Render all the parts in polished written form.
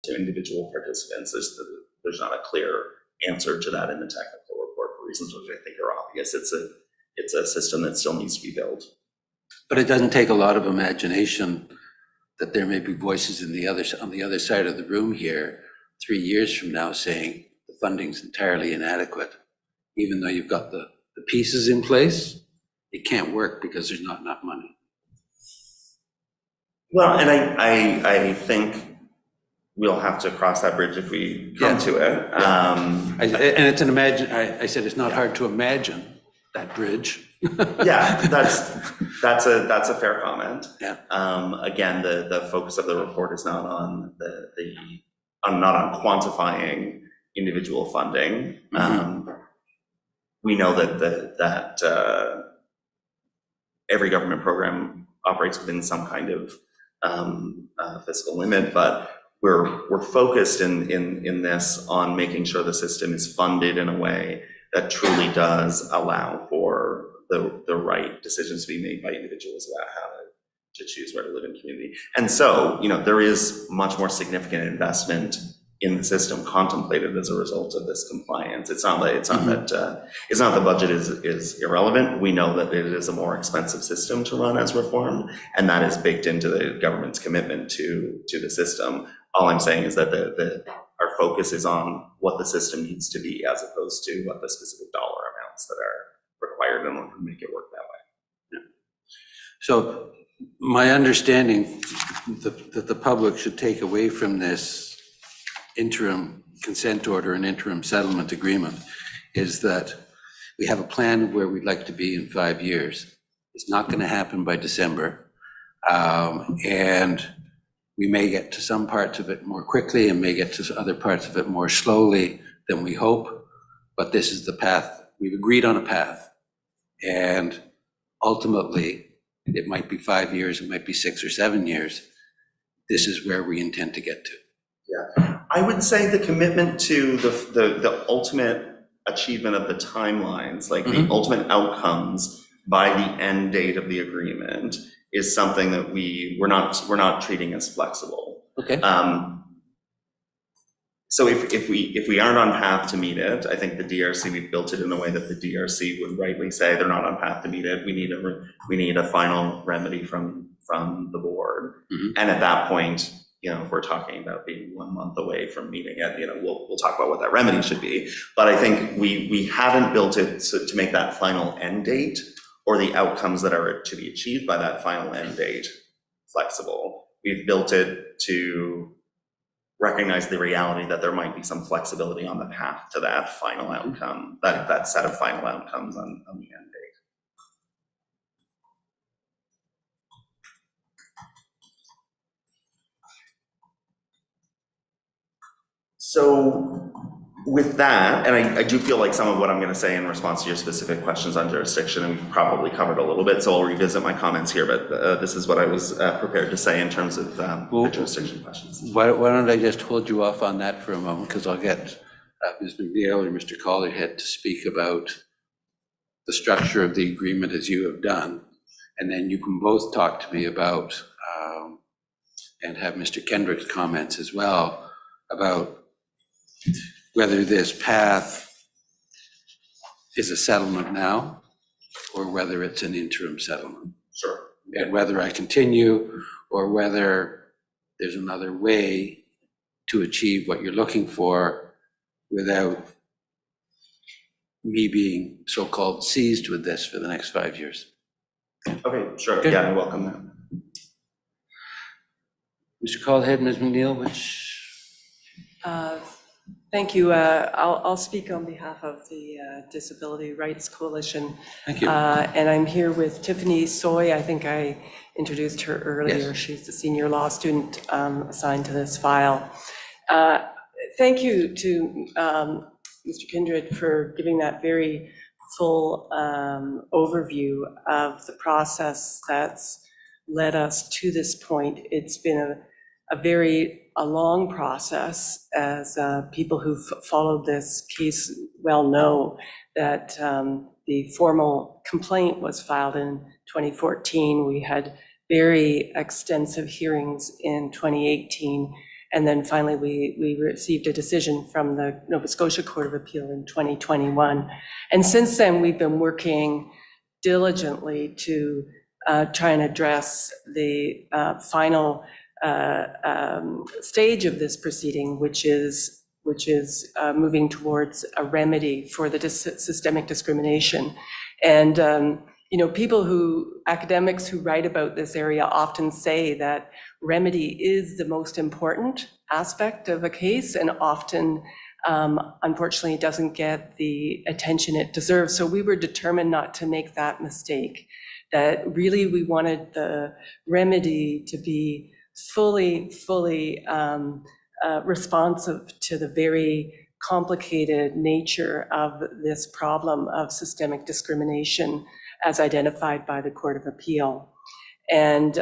to individual participants. There's not a clear answer to that in the technical report for reasons which I think are obvious. It's a system that still needs to be built. But it doesn't take a lot of imagination that there may be voices on the other side of the room here 3 years from now saying the funding's entirely inadequate. Even though you've got the pieces in place, it can't work because there's not enough money. Well, and I think we'll have to cross that bridge if we come to it. And it's an I said it's not hard to imagine that bridge. Yeah, that's a fair comment. Yeah. Again, the focus of the report is not on not on quantifying individual funding. We know that every government program operates within some kind of fiscal limit, but we're focused in this on making sure the system is funded in a way that truly does allow for the right decisions to be made by individuals about how to choose where to live in community. And so, there is much more significant investment in the system contemplated as a result of this compliance. It's not that the budget is irrelevant. We know that it is a more expensive system to run as reformed, and that is baked into the government's commitment to the system. All I'm saying is that our focus is on what the system needs to be, as opposed to what the specific dollar amounts that are required in order to make it work that way. Yeah. So my understanding that the public should take away from this interim consent order and interim settlement agreement is that we have a plan where we'd like to be in 5 years. It's not going to happen by December. And we may get to some parts of it more quickly and may get to other parts of it more slowly than we hope. But this is the path. We've agreed on a path. And ultimately, it might be 5 years, it might be 6 or 7 years. This is where we intend to get to. Yeah, I would say the commitment to the ultimate achievement of the timelines, like the ultimate outcomes by the end date of the agreement, is something that we're not treating as flexible. Okay. So if we aren't on path to meet it, I think the DRC, we've built it in a way that the DRC would rightly say they're not on path to meet it. We need a final remedy from the board, and at that point, if we're talking about being 1 month away from meeting it, we'll talk about what that remedy should be. But I think we haven't built it to make that final end date or the outcomes that are to be achieved by that final end date flexible. We've built it to recognize the reality that there might be some flexibility on the path to that final outcome, that set of final outcomes on the end date. So with that, and I do feel like some of what I'm going to say in response to your specific questions on jurisdiction, and we've probably covered a little bit, so I'll revisit my comments here, but this is what I was prepared to say in terms of the jurisdiction questions. Why don't I just hold you off on that for a moment, because I'll get Ms. McNeil or Mr. Collerhead to speak about the structure of the agreement as you have done, and then you can both talk to me about, and have Mr. Kendrick's comments as well, about whether this path is a settlement now or whether it's an interim settlement. Sure. And whether I continue or whether there's another way to achieve what you're looking for without me being so-called seized with this for the next 5 years. Okay, sure. Good. Yeah, I welcome that. Mr. Collerhead, Ms. McNeil, which? Thank you. I'll speak on behalf of the Disability Rights Coalition. Thank you. And I'm here with Tiffany Soy. I think I introduced her earlier. Yes. She's the senior law student assigned to this file. Thank you to Mr. Kindred for giving that very full overview of the process that's led us to this point. It's been a long process, as people who've followed this case well know, that the formal complaint was filed in 2014. We had very extensive hearings in 2018, And then finally, we received a decision from the Nova Scotia Court of Appeal in 2021. And since then, we've been working diligently to try and address the final stage of this proceeding, which is moving towards a remedy for the systemic discrimination. And academics who write about this area often say that remedy is the most important aspect of a case, and often, unfortunately, it doesn't get the attention it deserves. So we were determined not to make that mistake, that really we wanted the remedy to be fully responsive to the very complicated nature of this problem of systemic discrimination as identified by the Court of Appeal. And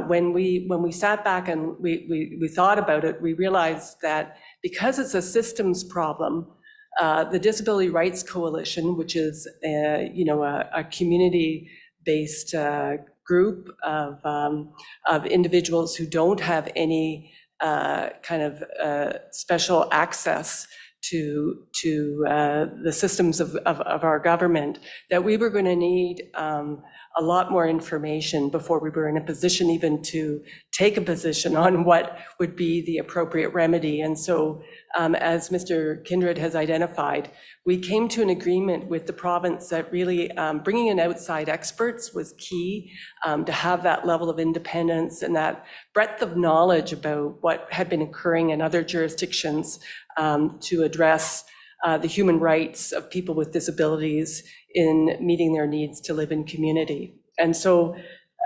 when we sat back and we thought about it, we realized that because it's a systems problem, the Disability Rights Coalition, which is a community-based group of individuals who don't have any kind of special access to the systems of our government, that we were going to need a lot more information before we were in a position even to take a position on what would be the appropriate remedy. And so, as Mr. Kindred has identified, we came to an agreement with the province that really bringing in outside experts was key, to have that level of independence and that breadth of knowledge about what had been occurring in other jurisdictions to address the human rights of people with disabilities in meeting their needs to live in community. And so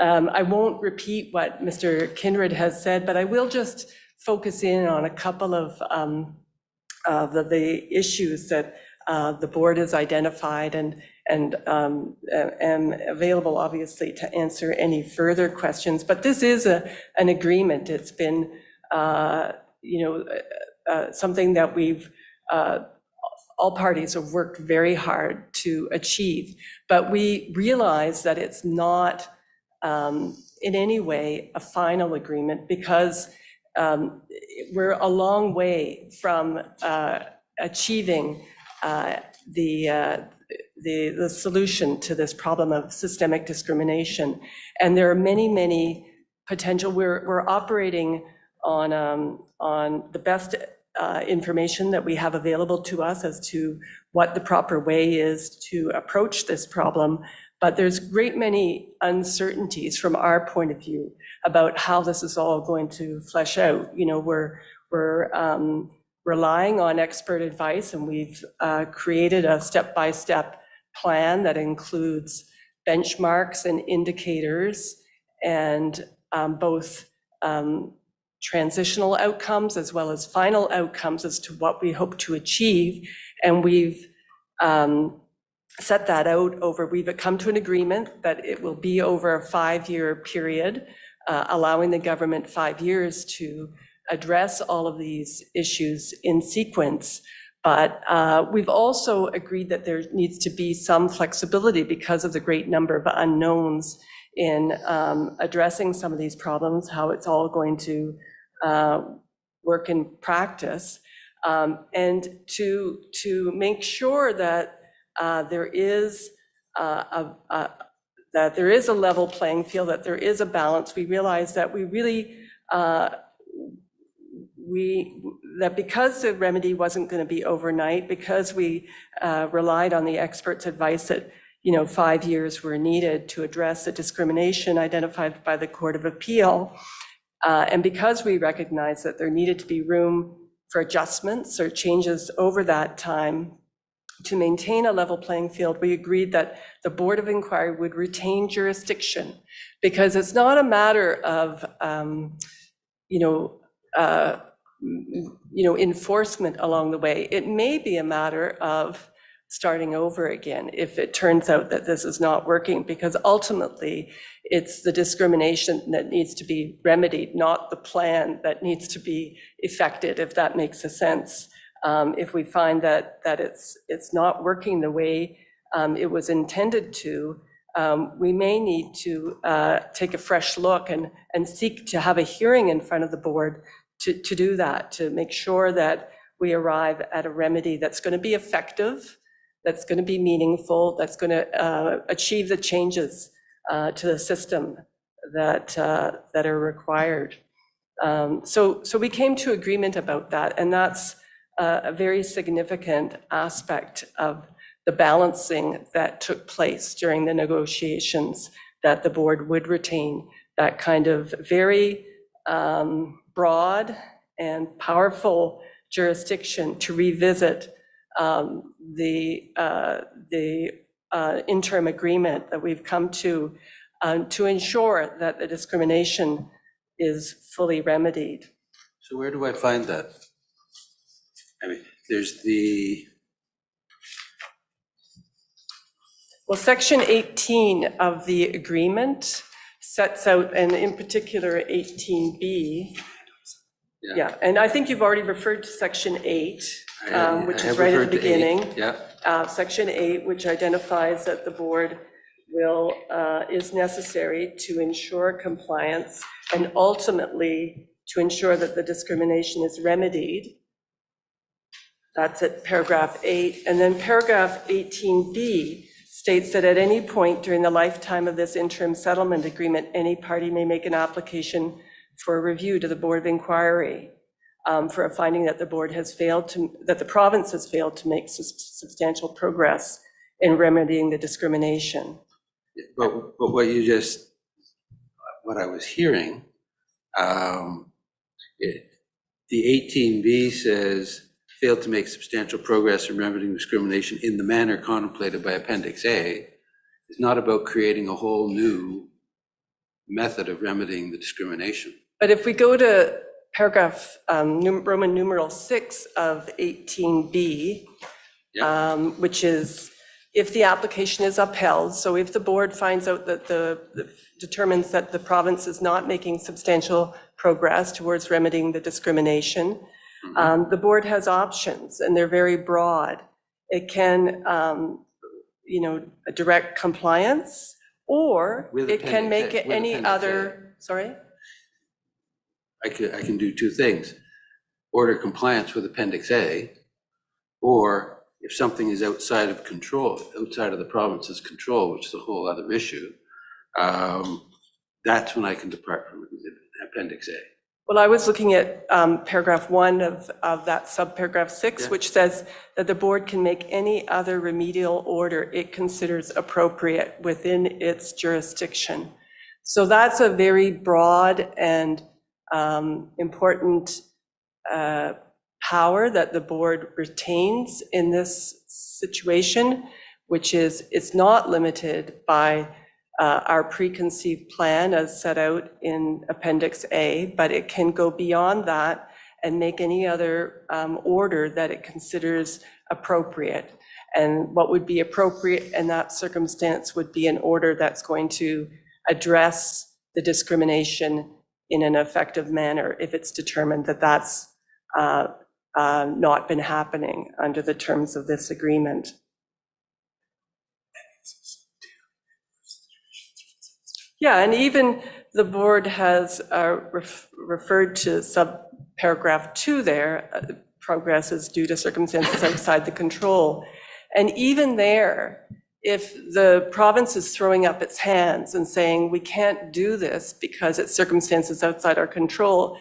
I won't repeat what Mr. Kindred has said, but I will just focus in on a couple of the issues that the board has identified, and am available, obviously, to answer any further questions. But this is an agreement. It's been, something that we've all parties have worked very hard to achieve, but we realize that it's not in any way a final agreement, because we're a long way from achieving the solution to this problem of systemic discrimination. And there are many potential. We're operating on the best information that we have available to us as to what the proper way is to approach this problem. But there's great many uncertainties from our point of view about how this is all going to flesh out. We're relying on expert advice, and we've created a step-by-step plan that includes benchmarks and indicators, and both transitional outcomes as well as final outcomes as to what we hope to achieve. And we've set that out we've come to an agreement that it will be over a 5-year period, allowing the government 5 years to address all of these issues in sequence. But we've also agreed that there needs to be some flexibility because of the great number of unknowns in addressing some of these problems, how it's all going to work in practice, and to make sure that there is a level playing field, that there is a balance. We realize that we really that because the remedy wasn't going to be overnight, because we relied on the experts' advice that 5 years were needed to address the discrimination identified by the Court of Appeal, and because we recognized that there needed to be room for adjustments or changes over that time to maintain a level playing field, we agreed that the Board of Inquiry would retain jurisdiction, because it's not a matter of enforcement along the way. It may be a matter of starting over again if it turns out that this is not working, because ultimately it's the discrimination that needs to be remedied, not the plan that needs to be effected, if that makes a sense. If we find that it's not working the way it was intended to, we may need to take a fresh look and seek to have a hearing in front of the board to do that, to make sure that we arrive at a remedy that's going to be effective, that's going to be meaningful, that's going to achieve the changes to the system that are required. So we came to agreement about that, and that's a very significant aspect of the balancing that took place during the negotiations, that the board would retain that kind of very broad and powerful jurisdiction to revisit the interim agreement that we've come to ensure that the discrimination is fully remedied. So where do I find that? I mean, there's the... Well, section 18 of the agreement sets out, and in particular 18B. Yeah, and I think you've already referred to section 8, which is right at the beginning. Yeah. Section 8, which identifies that the board is necessary to ensure compliance and ultimately to ensure that the discrimination is remedied. That's at paragraph 8. And then paragraph 18B states that at any point during the lifetime of this interim settlement agreement, any party may make an application for a review to the Board of Inquiry for a finding that the province has failed to make substantial progress in remedying the discrimination. But what I was hearing, the 18B says, failed to make substantial progress in remedying discrimination in the manner contemplated by Appendix A, is not about creating a whole new method of remedying the discrimination. But if we go to paragraph Roman numeral 6 of 18B, which is if the application is upheld, so if the board finds out that determines that the province is not making substantial progress towards remedying the discrimination, the board has options, and they're very broad. It can, direct compliance, or it can make it any other, sorry? I can do two things. Order compliance with Appendix A, or if something is outside of control, outside of the province's control, which is a whole other issue, that's when I can depart from Appendix A. Well, I was looking at paragraph 1 of that subparagraph 6, which says that the board can make any other remedial order it considers appropriate within its jurisdiction. So that's a very broad and important power that the board retains in this situation, which is it's not limited by our preconceived plan as set out in Appendix A, but it can go beyond that and make any other order that it considers appropriate. And what would be appropriate in that circumstance would be an order that's going to address the discrimination in an effective manner if it's determined that that's not been happening under the terms of this agreement. Yeah, and even the board has referred to subparagraph 2 there, progress is due to circumstances outside the control. And even there, if the province is throwing up its hands and saying, we can't do this because it's circumstances outside our control,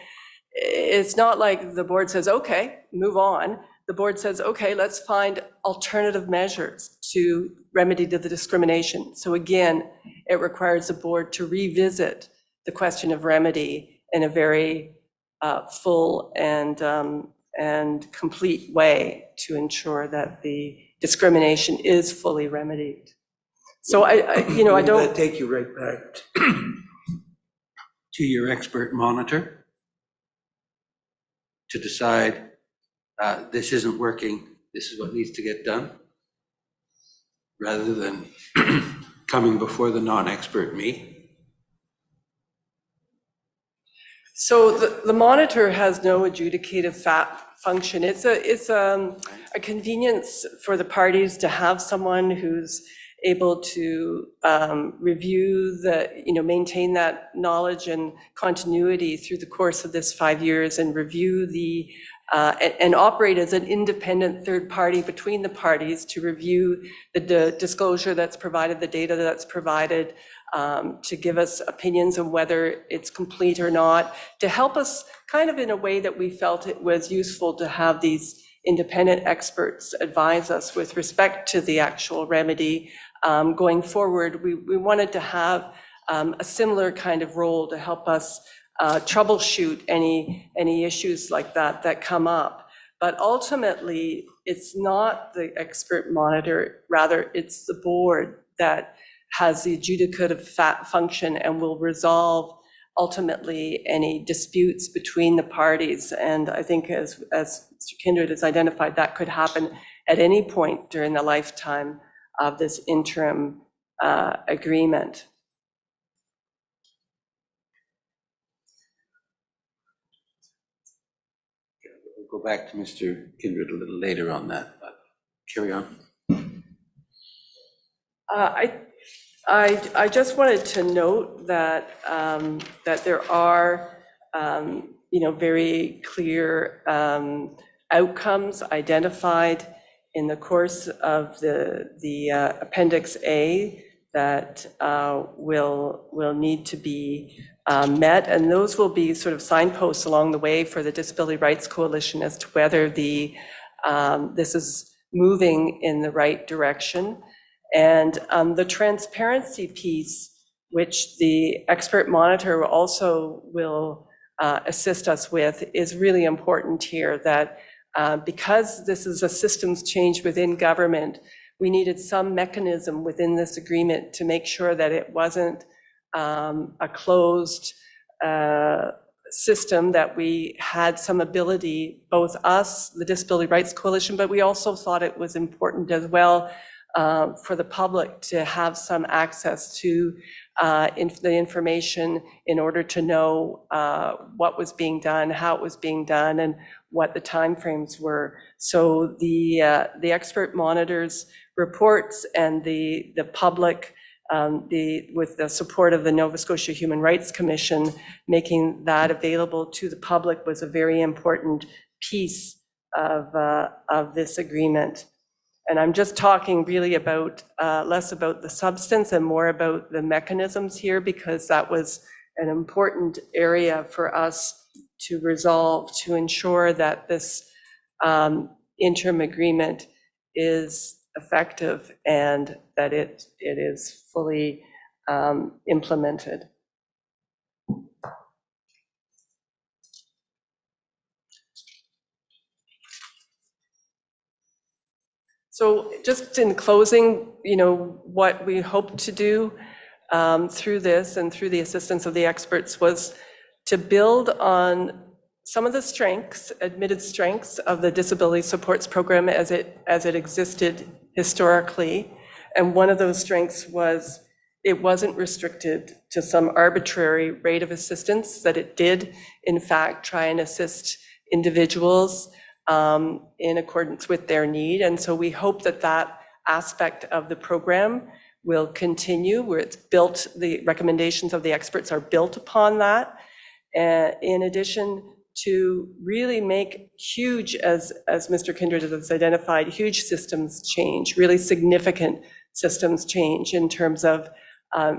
it's not like the board says, okay, move on. The board says, okay, let's find alternative measures to remedy the discrimination. So again, it requires the board to revisit the question of remedy in a very full and complete way to ensure that the discrimination is fully remedied. So I don't. That take you right back to your expert monitor to decide this isn't working, this is what needs to get done, rather than coming before the non-expert me? So the monitor has no adjudicative function. It's a convenience for the parties to have someone who's able to review maintain that knowledge and continuity through the course of this 5 years and review and operate as an independent third party between the parties to review the disclosure that's provided, the data that's provided, to give us opinions on whether it's complete or not, to help us kind of in a way that we felt it was useful to have these independent experts advise us with respect to the actual remedy. Going forward, we wanted to have a similar kind of role to help us troubleshoot any issues like that come up. But ultimately, it's not the expert monitor, rather it's the board that has the adjudicative function and will resolve ultimately any disputes between the parties. And I think as Mr. Kindred has identified, that could happen at any point during the lifetime of this interim agreement. We'll go back to Mr. Kindred a little later on that, but carry on. I just wanted to note that that there are very clear outcomes identified in the course of the Appendix A that will need to be met, and those will be sort of signposts along the way for the Disability Rights Coalition as to whether this is moving in the right direction. And the transparency piece, which the expert monitor also will assist us with, is really important here, that because this is a systems change within government, we needed some mechanism within this agreement to make sure that it wasn't a closed system, that we had some ability, both us, the Disability Rights Coalition, but we also thought it was important as well for the public to have some access to the information in order to know what was being done, how it was being done, and what the timeframes were. So the expert monitors reports and the public, with the support of the Nova Scotia Human Rights Commission, making that available to the public was a very important piece of this agreement. And I'm just talking really about less about the substance and more about the mechanisms here, because that was an important area for us to resolve, to ensure that this interim agreement is effective and that it is fully implemented. So just in closing, what we hope to do through this and through the assistance of the experts was to build on some of the strengths, admitted strengths of the Disability Supports Program as it existed historically. And one of those strengths was it wasn't restricted to some arbitrary rate of assistance, that it did, in fact, try and assist individuals in accordance with their need. And so we hope that that aspect of the program will continue, where it's built, the recommendations of the experts are built upon that. In addition to really make huge, as Mr. Kindred has identified, huge systems change, really significant systems change in terms of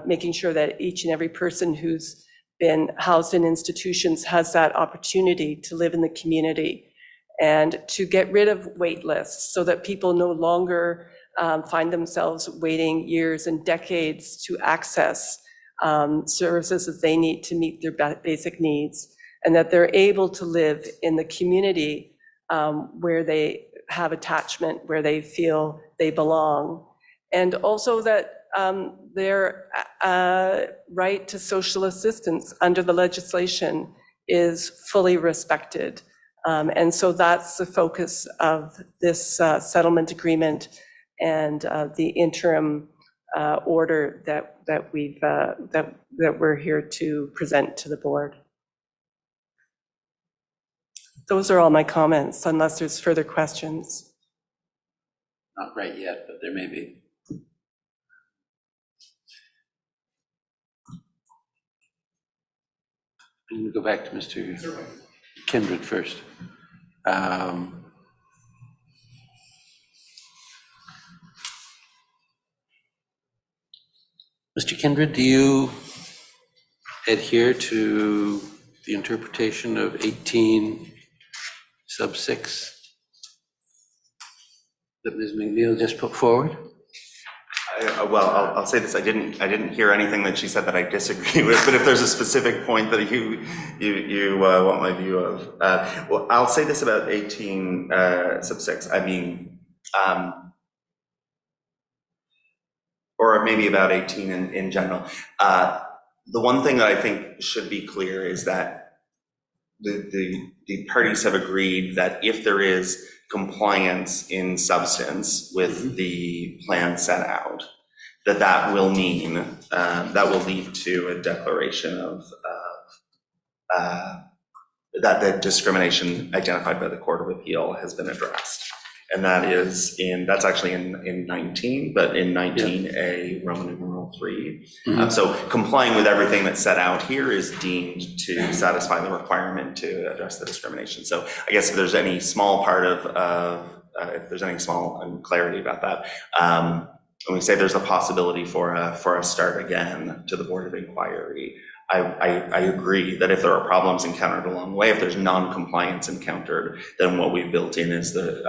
making sure that each and every person who's been housed in institutions has that opportunity to live in the community, and to get rid of wait lists so that people no longer find themselves waiting years and decades to access services that they need to meet their basic needs, and that they're able to live in the community where they have attachment, where they feel they belong. And also that their right to social assistance under the legislation is fully respected. And so that's the focus of this settlement agreement and the interim order that we're here to present to the board. Those are all my comments, unless there's further questions. Not right yet, but there may be. And go back to Mr. Kindred first. Mr. Kindred, do you adhere to the interpretation of 18 sub 6 that Ms. McNeil just put forward? Well, I'll say this, I didn't hear anything that she said that I disagree with, but if there's a specific point that you want my view of, well, I'll say this about 18 sub 6, I mean, or maybe about 18 in general. The one thing that I think should be clear is that the parties have agreed that if there is compliance in substance with the plan set out, that will mean, that will lead to a declaration of that the discrimination identified by the Court of Appeal has been addressed. And that is that's actually in 19, but in 19A, Roman numeral 3. So complying with everything that's set out here is deemed to satisfy the requirement to address the discrimination. So I guess if there's any small part of, if there's any small unclarity about that, when we say there's a possibility for a start again to the Board of Inquiry, I agree that if there are problems encountered along the way, if there's non-compliance encountered, then what we've built in is that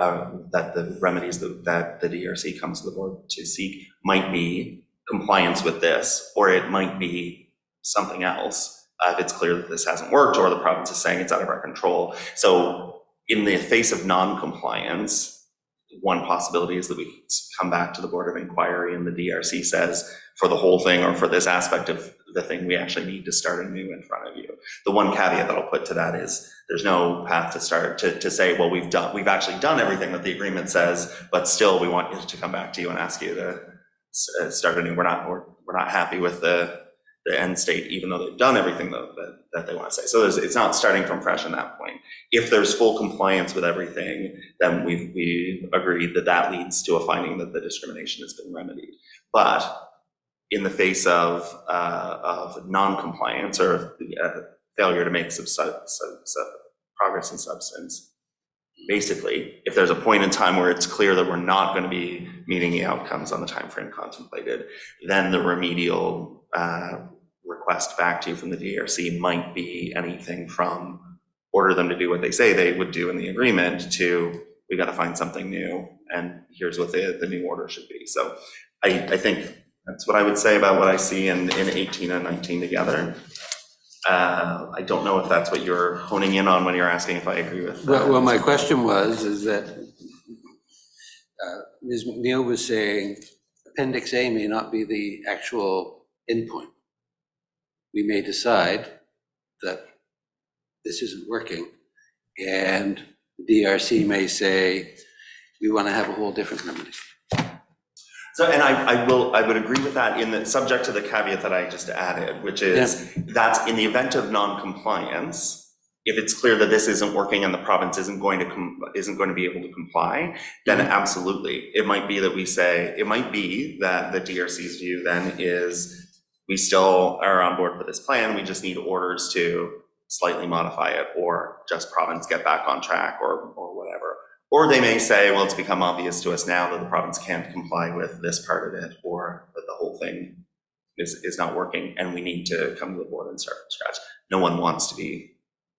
the remedies that the DRC comes to the board to seek might be compliance with this, or it might be something else if it's clear that this hasn't worked or the province is saying it's out of our control. So in the face of non-compliance, one possibility is that we come back to the Board of Inquiry and the DRC says, for the whole thing or for this aspect of the thing, we actually need to start anew in front of you. The one caveat that I'll put to that is there's no path to start to say, well, we've actually done everything that the agreement says, but still we want you to come back to you and ask you to start anew. We're not happy with the end state, even though they've done everything that they want to say. So it's not starting from fresh in that point. If there's full compliance with everything, then we've agreed that leads to a finding that the discrimination has been remedied. But in the face of non-compliance or failure to make progress in substance, basically, if there's a point in time where it's clear that we're not going to be meeting the outcomes on the time frame contemplated, then the remedial request back to you from the DRC might be anything from order them to do what they say they would do in the agreement to we got to find something new and here's what the new order should be. So I think that's what I would say about what I see in 18 and 19 together. I don't know if that's what you're honing in on when you're asking if I agree with that. Well, my question is that Ms. McNeil was saying Appendix A may not be the actual endpoint. We may decide that this isn't working, and the DRC may say we want to have a whole different remedy. So, and I would agree with that in the subject to the caveat that I just added, which is that's in the event of non-compliance, if it's clear that this isn't working and the province isn't going to be able to comply, then absolutely. It might be that we say, it might be that the DRC's view then is we still are on board for this plan, we just need orders to slightly modify it or just province get back on track or whatever. Or they may say, well, it's become obvious to us now that the province can't comply with this part of it, or that the whole thing is not working, and we need to come to the board and start from scratch. No one wants to be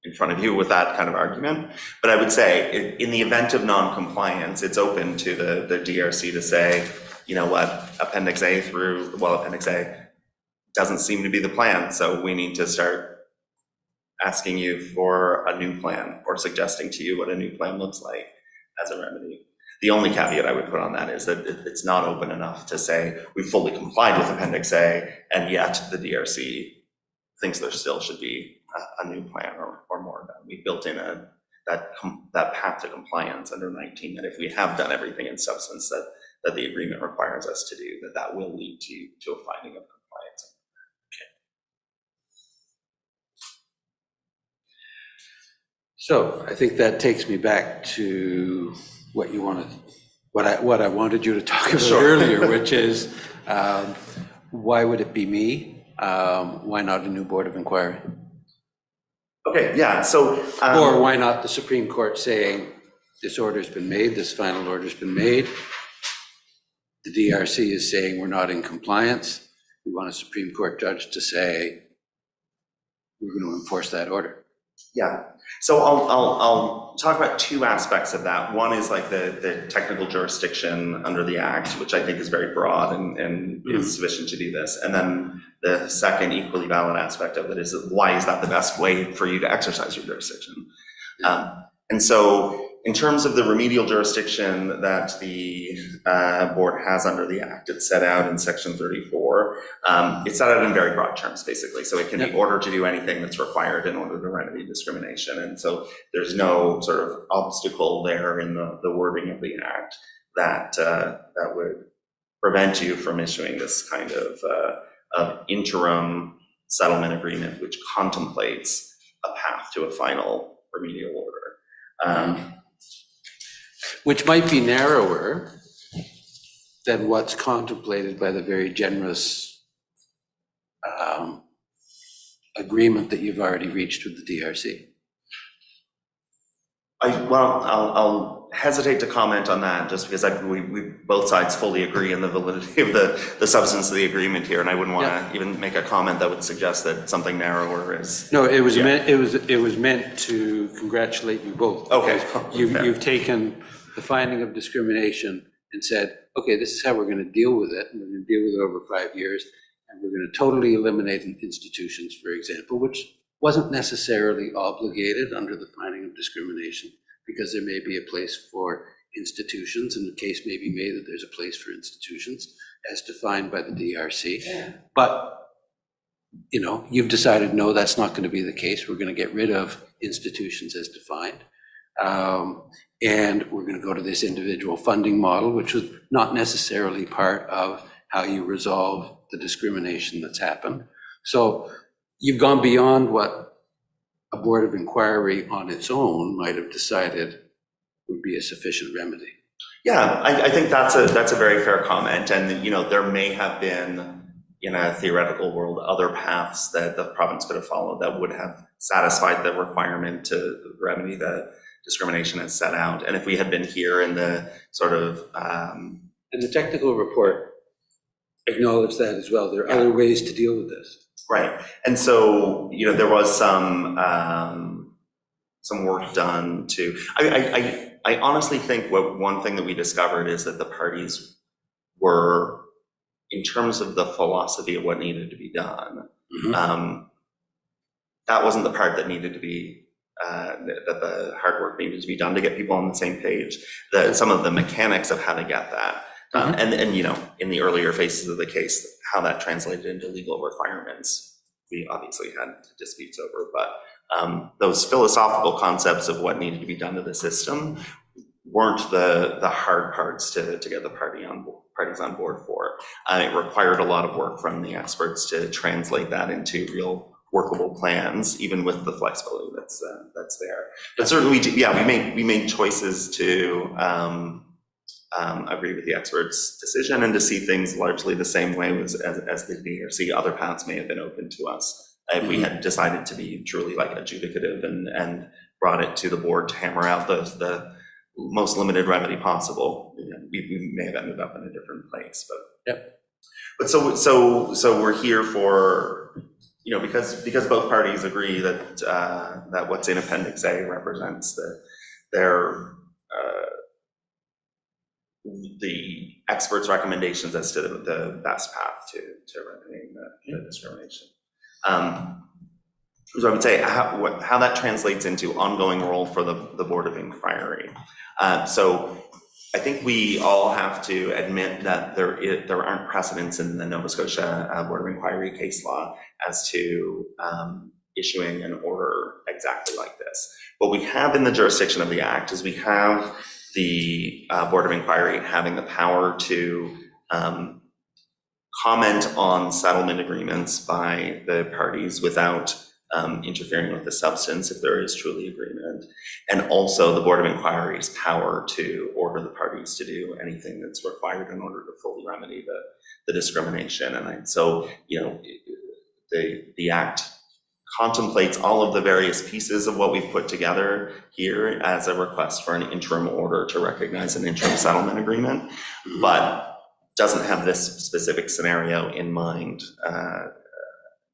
in front of you with that kind of argument. But I would say, in the event of non-compliance, it's open to the DRC to say, you know what, Appendix A Appendix A doesn't seem to be the plan, so we need to start asking you for a new plan or suggesting to you what a new plan looks like as a remedy. The only caveat I would put on that is that it's not open enough to say we fully complied with Appendix A, and yet the DRC thinks there still should be a new plan or more of that. We built in that path to compliance under 19, that if we have done everything in substance that the agreement requires us to do, that will lead to a finding of compliance. So I think that takes me back to what you wanted, what I wanted you to talk about earlier, which is why would it be me? Why not a new Board of Inquiry? Okay, yeah, so. Or why not the Supreme Court saying, this order's been made, this final order's been made. The DRC is saying we're not in compliance. We want a Supreme Court judge to say, we're going to enforce that order. Yeah, so I'll talk about two aspects of that. One is like the technical jurisdiction under the Act, which I think is very broad and is sufficient to do this. And then the second equally valid aspect of it is why is that the best way for you to exercise your jurisdiction? And so in terms of the remedial jurisdiction that the board has under the Act, it's set out in section 34. It's set out in very broad terms, basically. So it can be ordered to do anything that's required in order to remedy discrimination. And so there's no sort of obstacle there in the wording of the Act that would prevent you from issuing this kind of interim settlement agreement, which contemplates a path to a final remedial order. Which might be narrower than what's contemplated by the very generous agreement that you've already reached with the DRC. I'll hesitate to comment on that just because we both sides fully agree in the validity of the substance of the agreement here, and I wouldn't want to even make a comment that would suggest that something narrower is. No, it was meant to congratulate you both. Okay. You've taken the finding of discrimination and said, okay, this is how we're going to deal with it, and we're going to deal with it over 5 years, and we're going to totally eliminate institutions, for example, which wasn't necessarily obligated under the finding of discrimination, because there may be a place for institutions, and the case may be made that there's a place for institutions as defined by the DRC. Yeah. But, you know, you've decided, no, that's not going to be the case. We're going to get rid of institutions as defined. And we're going to go to this individual funding model, which was not necessarily part of how you resolve the discrimination that's happened. So you've gone beyond what a board of inquiry on its own might have decided would be a sufficient remedy. Yeah, I think that's a very fair comment. And, you know, there may have been, in a theoretical world, other paths that the province could have followed that would have satisfied the requirement to remedy the discrimination as set out. And if we had been here in the sort of... And the technical report acknowledged that as well. There are other ways to deal with this. Right. And so, you know, there was some work done to... I honestly think one thing that we discovered is that the parties were, in terms of the philosophy of what needed to be done, that wasn't the part that needed to be, that the hard work needed to be done to get people on the same page. Some of the mechanics of how to get that, and you know, in the earlier phases of the case, how that translated into legal requirements, we obviously had disputes over, but those philosophical concepts of what needed to be done to the system weren't the hard parts to get the parties on board for. It required a lot of work from the experts to translate that into real workable plans, even with the flexibility that's there. But certainly, we made choices to agree with the experts' decision and to see things largely the same way as the DRC. Other paths may have been open to us if we had decided to be truly like adjudicative and brought it to the board to hammer out the most limited remedy possible. You know, we may have ended up in a different place, but so we're here for, you know, because both parties agree that that what's in Appendix A represents the experts' recommendations as to the best path to remedying the discrimination. So I would say how that translates into ongoing role for the Board of Inquiry. So I think we all have to admit that there aren't precedents in the Nova Scotia Board of Inquiry case law as to issuing an order exactly like this. What we have in the jurisdiction of the Act is we have the Board of Inquiry having the power to comment on settlement agreements by the parties without interfering with the substance if there is truly agreement, and also the Board of Inquiry's power to order the parties to do anything that's required in order to fully remedy the discrimination. And so, you know, the Act contemplates all of the various pieces of what we've put together here as a request for an interim order to recognize an interim settlement agreement, but doesn't have this specific scenario in mind,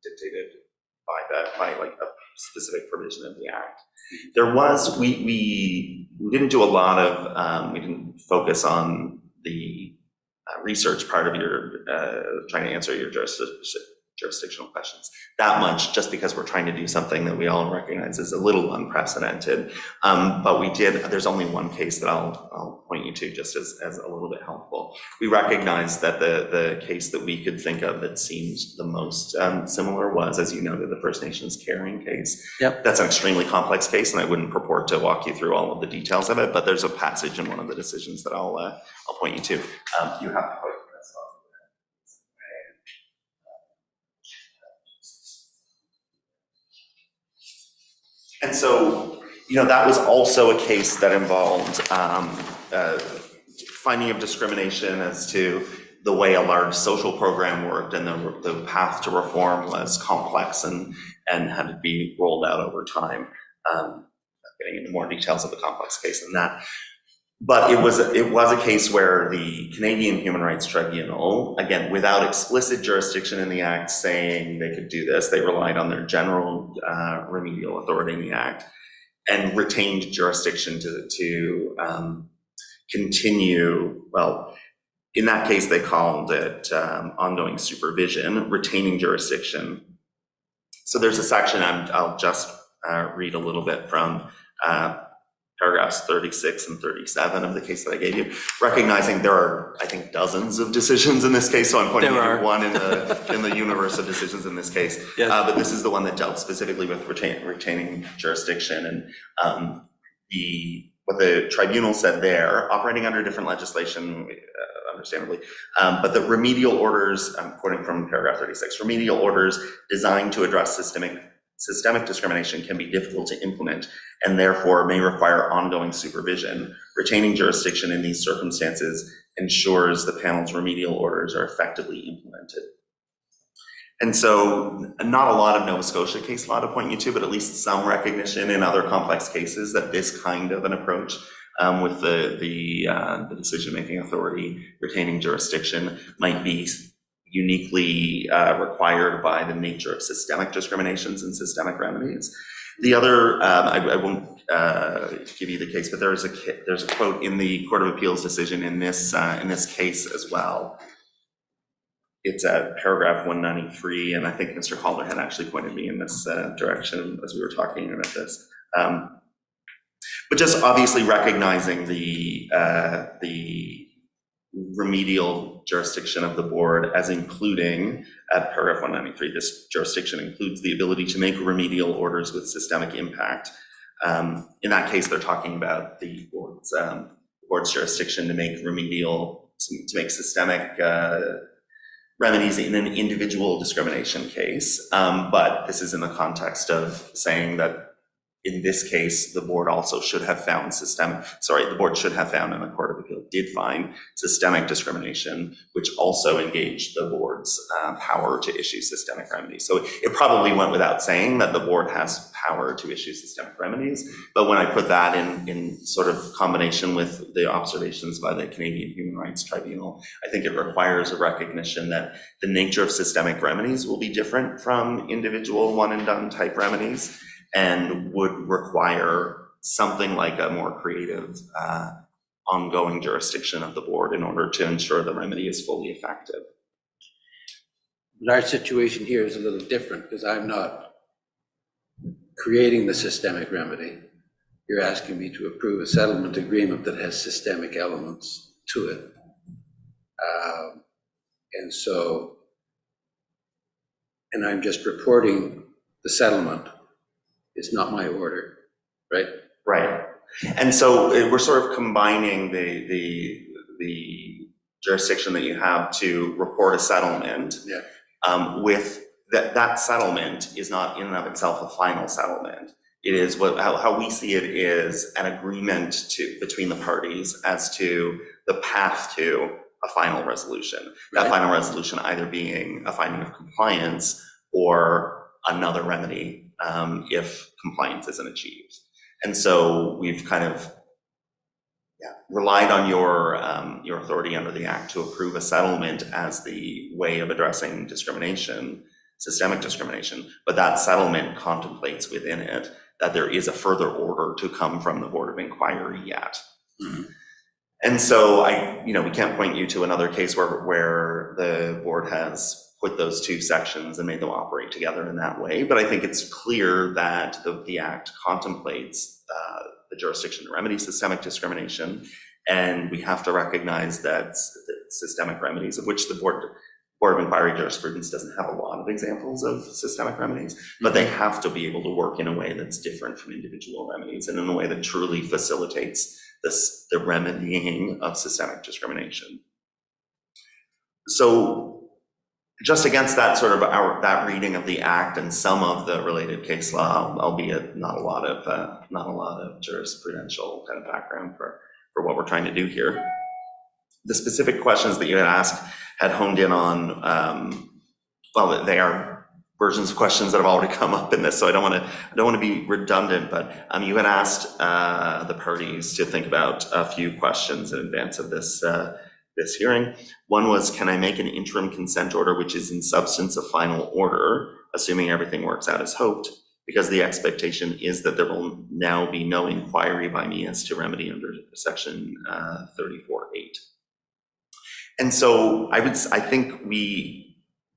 dictated by like a specific provision of the Act. There was, we didn't do a lot of, we didn't focus on the research part of your, trying to answer your jurisdictional questions that much, just because we're trying to do something that we all recognize is a little unprecedented. But we did, there's only one case that I'll point you to just as a little bit helpful. We recognize that the case that we could think of that seems the most similar was, as you noted, the First Nations carrying case. Yep. That's an extremely complex case, and I wouldn't purport to walk you through all of the details of it, but there's a passage in one of the decisions that I'll point you to. You have to put this on. And so, that was also a case that involved finding of discrimination as to the way a large social program worked, and the path to reform was complex and had to be rolled out over time. Getting into more details of the complex case than that. But it was a case where the Canadian Human Rights Tribunal, again, without explicit jurisdiction in the Act saying they could do this, they relied on their general remedial authority in the Act and retained jurisdiction to continue, well, in that case, they called it ongoing supervision, retaining jurisdiction. So there's a section, I'll just read a little bit from paragraphs 36 and 37 of the case that I gave you, recognizing there are, I think, dozens of decisions in this case, so I'm pointing to one in the universe of decisions in this case. Yes. But this is the one that dealt specifically with retaining jurisdiction, and what the tribunal said there, operating under different legislation, understandably, but the remedial orders, I'm quoting from paragraph 36, remedial orders designed to address systemic discrimination can be difficult to implement and therefore may require ongoing supervision. Retaining jurisdiction in these circumstances ensures the panel's remedial orders are effectively implemented. And so not a lot of Nova Scotia case law to point you to, but at least some recognition in other complex cases that this kind of an approach with the decision-making authority retaining jurisdiction might be uniquely required by the nature of systemic discriminations and systemic remedies. The other, I won't give you the case, but there's a quote in the Court of Appeals decision in this case as well. It's at paragraph 193, and I think Mr. Calder had actually pointed me in this direction as we were talking about this. But just obviously recognizing the remedial jurisdiction of the board as including, at paragraph 193, this jurisdiction includes the ability to make remedial orders with systemic impact. In that case, they're talking about the board's jurisdiction to make systemic remedies in an individual discrimination case. But this is in the context of saying that in this case, the board also should have found the board should have found, and the Court of Appeal did find, systemic discrimination, which also engaged the board's power to issue systemic remedies. So it probably went without saying that the board has power to issue systemic remedies, but when I put that in sort of combination with the observations by the Canadian Human Rights Tribunal, I think it requires a recognition that the nature of systemic remedies will be different from individual one and done type remedies, and would require something like a more creative ongoing jurisdiction of the board in order to ensure the remedy is fully effective. But our situation here is a little different because I'm not creating the systemic remedy. You're asking me to approve a settlement agreement that has systemic elements to it. And I'm just reporting the settlement. It's not my order, right? Right. And so we're sort of combining the jurisdiction that you have to report a settlement with that settlement is not in and of itself a final settlement. It is how we see it is an agreement between the parties as to the path to a final resolution. That final resolution either being a finding of compliance or another remedy if compliance isn't achieved. And so we've kind of relied on your authority under the Act to approve a settlement as the way of addressing discrimination, systemic discrimination, but that settlement contemplates within it that there is a further order to come from the Board of Inquiry yet. Mm-hmm. And so we can't point you to another case where the board has put those two sections and made them operate together in that way. But I think it's clear that the Act contemplates the jurisdiction to remedy systemic discrimination. And we have to recognize that systemic remedies, of which the Board of Inquiry jurisprudence doesn't have a lot of examples of systemic remedies, but they have to be able to work in a way that's different from individual remedies and in a way that truly facilitates the remedying of systemic discrimination. So just against that sort of that reading of the Act and some of the related case law, albeit not a lot of jurisprudential kind of background for what we're trying to do here. The specific questions that you had asked had honed in on, well, they are versions of questions that have already come up in this, so I don't want to be redundant, but you had asked the parties to think about a few questions in advance of this hearing. One was, can I make an interim consent order which is in substance a final order, assuming everything works out as hoped, because the expectation is that there will now be no inquiry by me as to remedy under section 34(8). And so I think we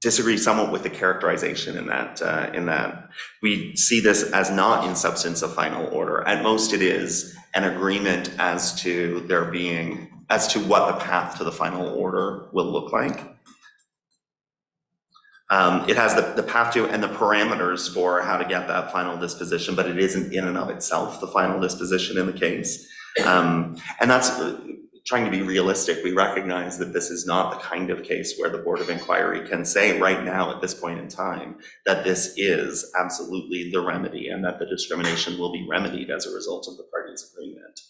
disagree somewhat with the characterization in that we see this as not in substance a final order. At most it is an agreement as to what the path to the final order will look like. It has the path to and the parameters for how to get that final disposition, but it isn't in and of itself the final disposition in the case. And that's trying to be realistic. We recognize that this is not the kind of case where the Board of Inquiry can say right now at this point in time that this is absolutely the remedy and that the discrimination will be remedied as a result of the parties' agreement.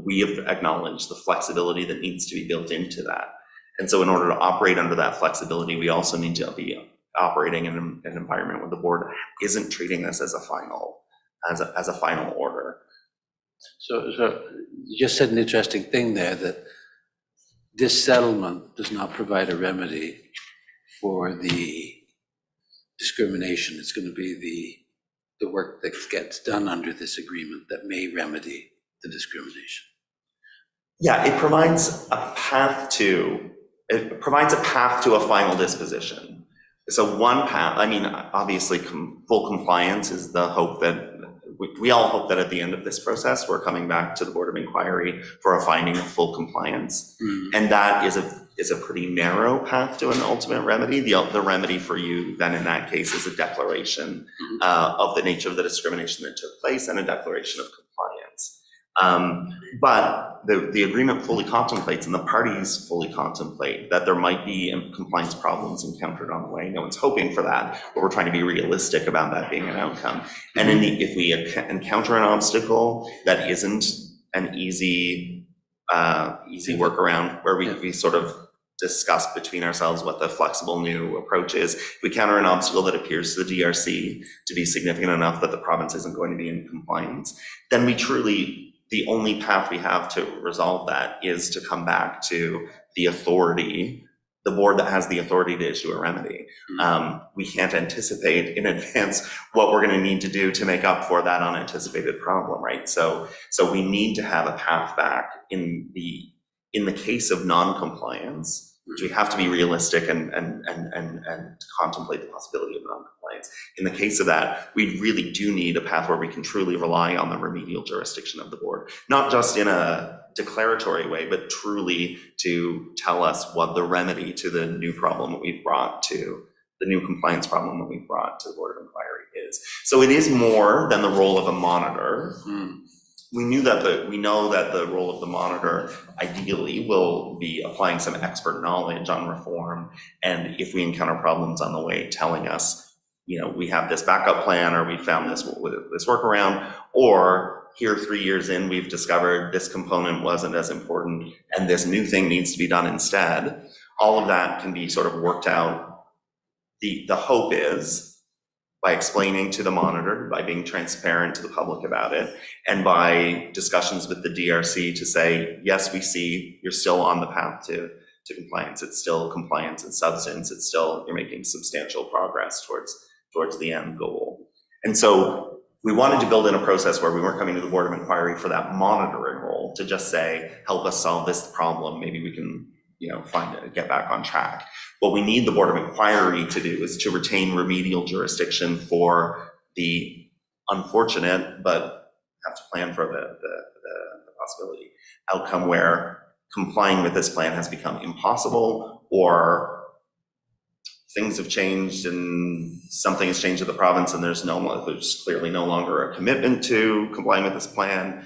We have acknowledged the flexibility that needs to be built into that. And so in order to operate under that flexibility, we also need to be operating in an environment where the board isn't treating this as a final order. So you just said an interesting thing there, that this settlement does not provide a remedy for the discrimination. It's going to be the work that gets done under this agreement that may remedy the discrimination. Yeah, it provides a path to a final disposition. So one path, I mean, obviously full compliance is the hope that we all hope that at the end of this process, we're coming back to the Board of Inquiry for a finding of full compliance. And that is a pretty narrow path to an ultimate remedy. The remedy for you then in that case is a declaration of the nature of the discrimination that took place and a declaration of compliance. But the agreement fully contemplates and the parties fully contemplate that there might be compliance problems encountered on the way. No one's hoping for that, but we're trying to be realistic about that being an outcome. And if we encounter an obstacle that isn't an easy workaround where we sort of discuss between ourselves what the flexible new approach is, if we counter an obstacle that appears to the DRC to be significant enough that the province isn't going to be in compliance, then the only path we have to resolve that is to come back to the board that has the authority to issue a remedy. We can't anticipate in advance what we're going to need to do to make up for that unanticipated problem, right? So we need to have a path back in the case of non-compliance, which we have to be realistic and contemplate the possibility of non-compliance. In the case of that, we really do need a path where we can truly rely on the remedial jurisdiction of the board, not just in a declaratory way, but truly to tell us what the remedy to the new problem that we've brought to the new compliance problem that we've brought to the Board of Inquiry is. So it is more than the role of a monitor. We know that the role of the monitor ideally will be applying some expert knowledge on reform, and if we encounter problems on the way, telling us, we have this backup plan, or we found this workaround, or here 3 years in, we've discovered this component wasn't as important, and this new thing needs to be done instead. All of that can be sort of worked out. The hope is by explaining to the monitor, by being transparent to the public about it, and by discussions with the DRC to say, yes, we see you're still on the path to compliance. It's still compliance in substance. It's still, you're making substantial progress towards the end goal. And so we wanted to build in a process where we weren't coming to the Board of Inquiry for that monitoring role to just say, help us solve this problem. Maybe we can, get back on track. What we need the Board of Inquiry to do is to retain remedial jurisdiction for the unfortunate, but have to plan for the possibility outcome where complying with this plan has become impossible, or things have changed and something has changed at the province and there's clearly no longer a commitment to complying with this plan.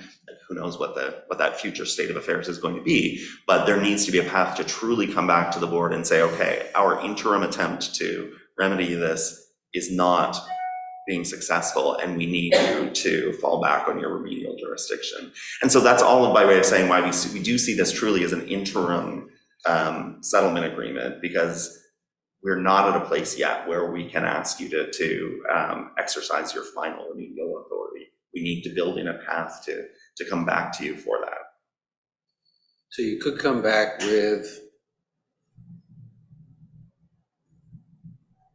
Who knows what that future state of affairs is going to be, but there needs to be a path to truly come back to the board and say, okay, our interim attempt to remedy this is not being successful and we need you to fall back on your remedial jurisdiction. And so that's all by way of saying why we do see this truly as an interim settlement agreement, because we're not at a place yet where we can ask you to exercise your final remedial authority. We need to build in a path to come back to you for that. So you could come back with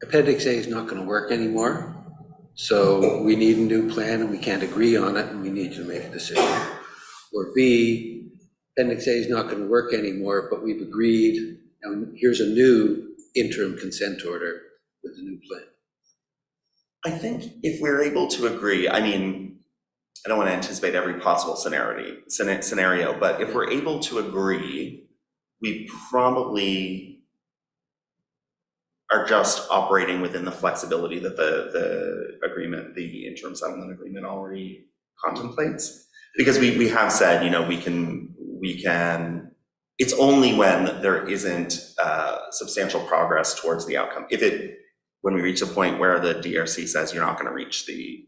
Appendix A is not going to work anymore, so we need a new plan and we can't agree on it and we need you to make a decision. Or B, Appendix A is not going to work anymore, but we've agreed and here's a new interim consent order with the new plan. I think if we're able to agree, I don't want to anticipate every possible scenario, but if we're able to agree, we probably are just operating within the flexibility that the agreement, the interim settlement agreement already contemplates. Because we have said, we can, it's only when there isn't substantial progress towards the outcome. When we reach a point where the DRC says you're not going to reach the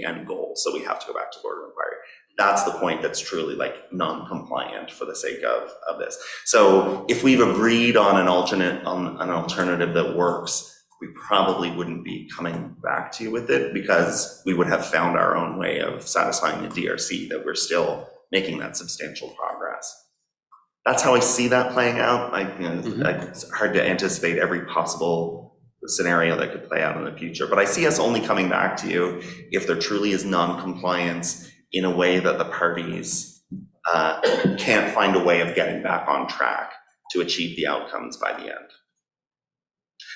end goal, so we have to go back to Board of Inquiry. That's the point that's truly like non-compliant for the sake of this. So if we've agreed on an alternative that works, we probably wouldn't be coming back to you with it, because we would have found our own way of satisfying the DRC that we're still making that substantial progress. That's how I see that playing out. It's hard to anticipate every possible scenario that could play out in the future, but I see us only coming back to you if there truly is non-compliance in a way that the parties can't find a way of getting back on track to achieve the outcomes by the end.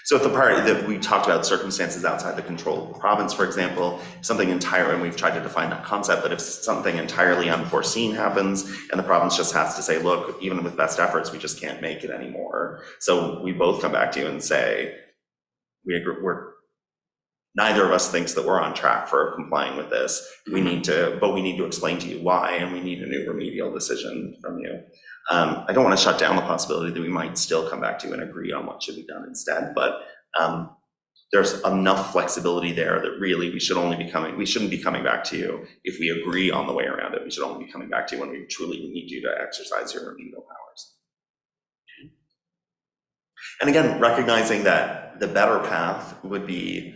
So if the party that we talked about, circumstances outside the control of the province, for example, something entirely, and we've tried to define that concept, but if something entirely unforeseen happens and the province just has to say, look, even with best efforts, we just can't make it anymore. So we both come back to you and say, neither of us thinks that we're on track for complying with this. We need to explain to you why, and we need a new remedial decision from you. I don't want to shut down the possibility that we might still come back to you and agree on what should be done instead, but there's enough flexibility there that really we shouldn't be coming back to you if we agree on the way around it. We should only be coming back to you when we truly need you to exercise your remedial powers. And again, recognizing that the better path would be,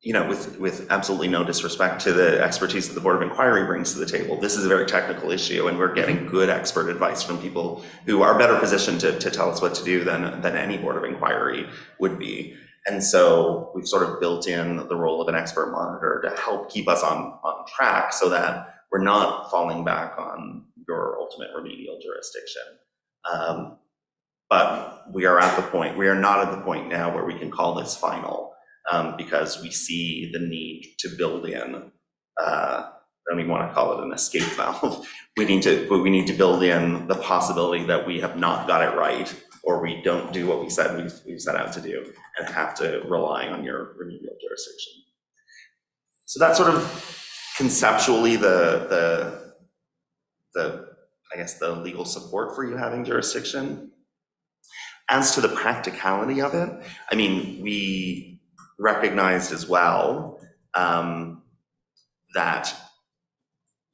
with absolutely no disrespect to the expertise that the Board of Inquiry brings to the table. This is a very technical issue, and we're getting good expert advice from people who are better positioned to tell us what to do than any Board of Inquiry would be. And so we've sort of built in the role of an expert monitor to help keep us on track so that we're not falling back on your ultimate remedial jurisdiction. But we are not at the point now where we can call this final, because we see the need to build in, I don't even want to call it an escape valve. We need to build in the possibility that we have not got it right, or we don't do what we said we've set out to do, and have to rely on your remedial jurisdiction. So that's sort of conceptually the legal support for you having jurisdiction. As to the practicality of it, we recognized as well that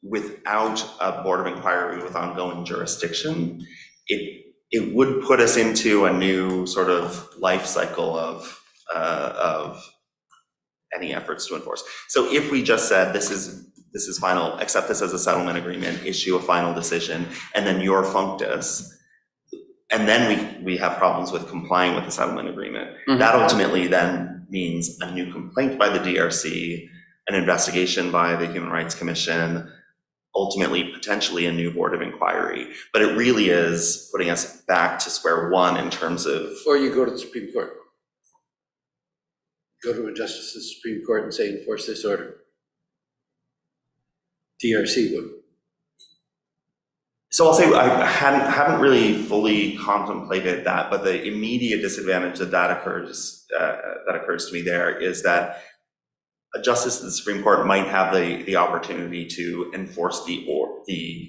without a Board of Inquiry with ongoing jurisdiction, it would put us into a new sort of life cycle of of any efforts to enforce. So if we just said, this is final, accept this as a settlement agreement, issue a final decision, and then your functus, and then we have problems with complying with the settlement agreement, that ultimately then means a new complaint by the DRC, an investigation by the Human Rights Commission, ultimately potentially a new board of inquiry. But it really is putting us back to square one in terms of... Or you go to the Supreme Court. Go to a justice of the Supreme Court and say, enforce this order. DRC would. So I'll say I haven't really fully contemplated that, but the immediate disadvantage that occurs to me there is that a justice of the Supreme Court might have the opportunity to enforce the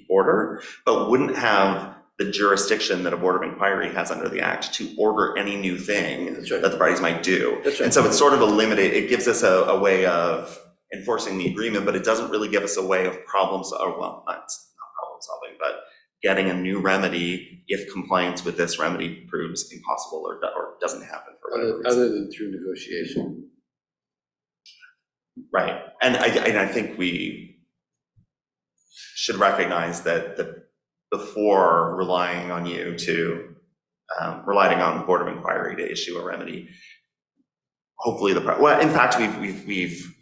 order, but wouldn't have the jurisdiction that a board of inquiry has under the Act to order any new thing that the parties might do. That's right. And so it's sort of it gives us a way of enforcing the agreement, but it doesn't really give us a way of not problem solving, but getting a new remedy if compliance with this remedy proves impossible or doesn't happen for whatever reason. Other than through negotiation. Right, and I think we should recognize that before relying on you to, relying on the Board of Inquiry to issue a remedy, hopefully well, in fact, we've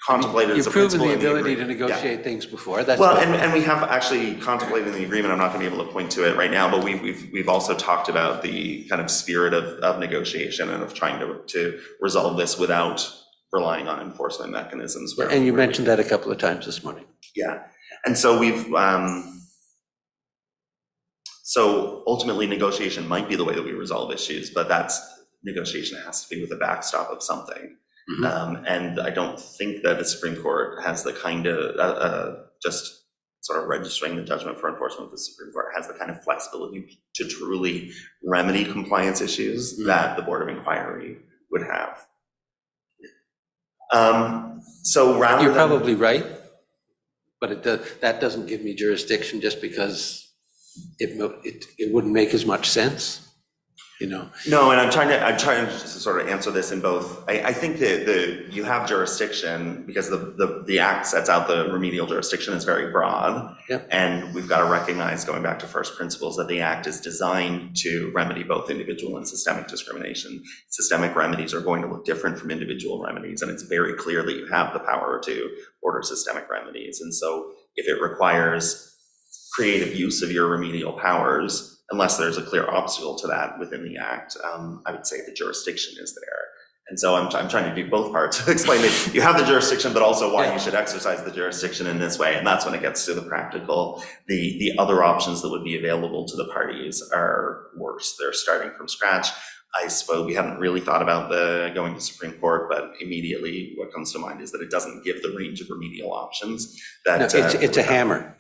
contemplated as a principle. You've proven the ability to negotiate things before. That's well, and we have actually contemplated in the agreement. I'm not going to be able to point to it right now, but we've also talked about the kind of spirit of negotiation and of trying to resolve this without relying on enforcement mechanisms. And you mentioned that a couple of times this morning. Yeah, and so so ultimately negotiation might be the way that we resolve issues, but negotiation has to be with a backstop of something. And I don't think that the Supreme Court has the kind of, just sort of registering the judgment for enforcement, the Supreme Court has the kind of flexibility to truly remedy compliance issues that the Board of Inquiry would have. So rather You're probably right, but that doesn't give me jurisdiction just because it wouldn't make as much sense, you know? No, and I'm trying to just sort of answer this in both. I think that you have jurisdiction because the Act sets out the remedial jurisdiction is very broad. Yep. And we've got to recognize, going back to first principles, that the Act is designed to remedy both individual and systemic discrimination. Systemic remedies are going to look different from individual remedies, and it's very clear that you have the power to order systemic remedies. And so if it requires creative use of your remedial powers, unless there's a clear obstacle to that within the Act, I would say the jurisdiction is there. And so I'm trying to do both parts, explain that you have the jurisdiction, but also why you should exercise the jurisdiction in this way. And that's when it gets to the practical. The other options that would be available to the parties are worse. They're starting from scratch. I suppose we haven't really thought about going to Supreme Court, but immediately what comes to mind is that it doesn't give the range of remedial options. That it's a hammer.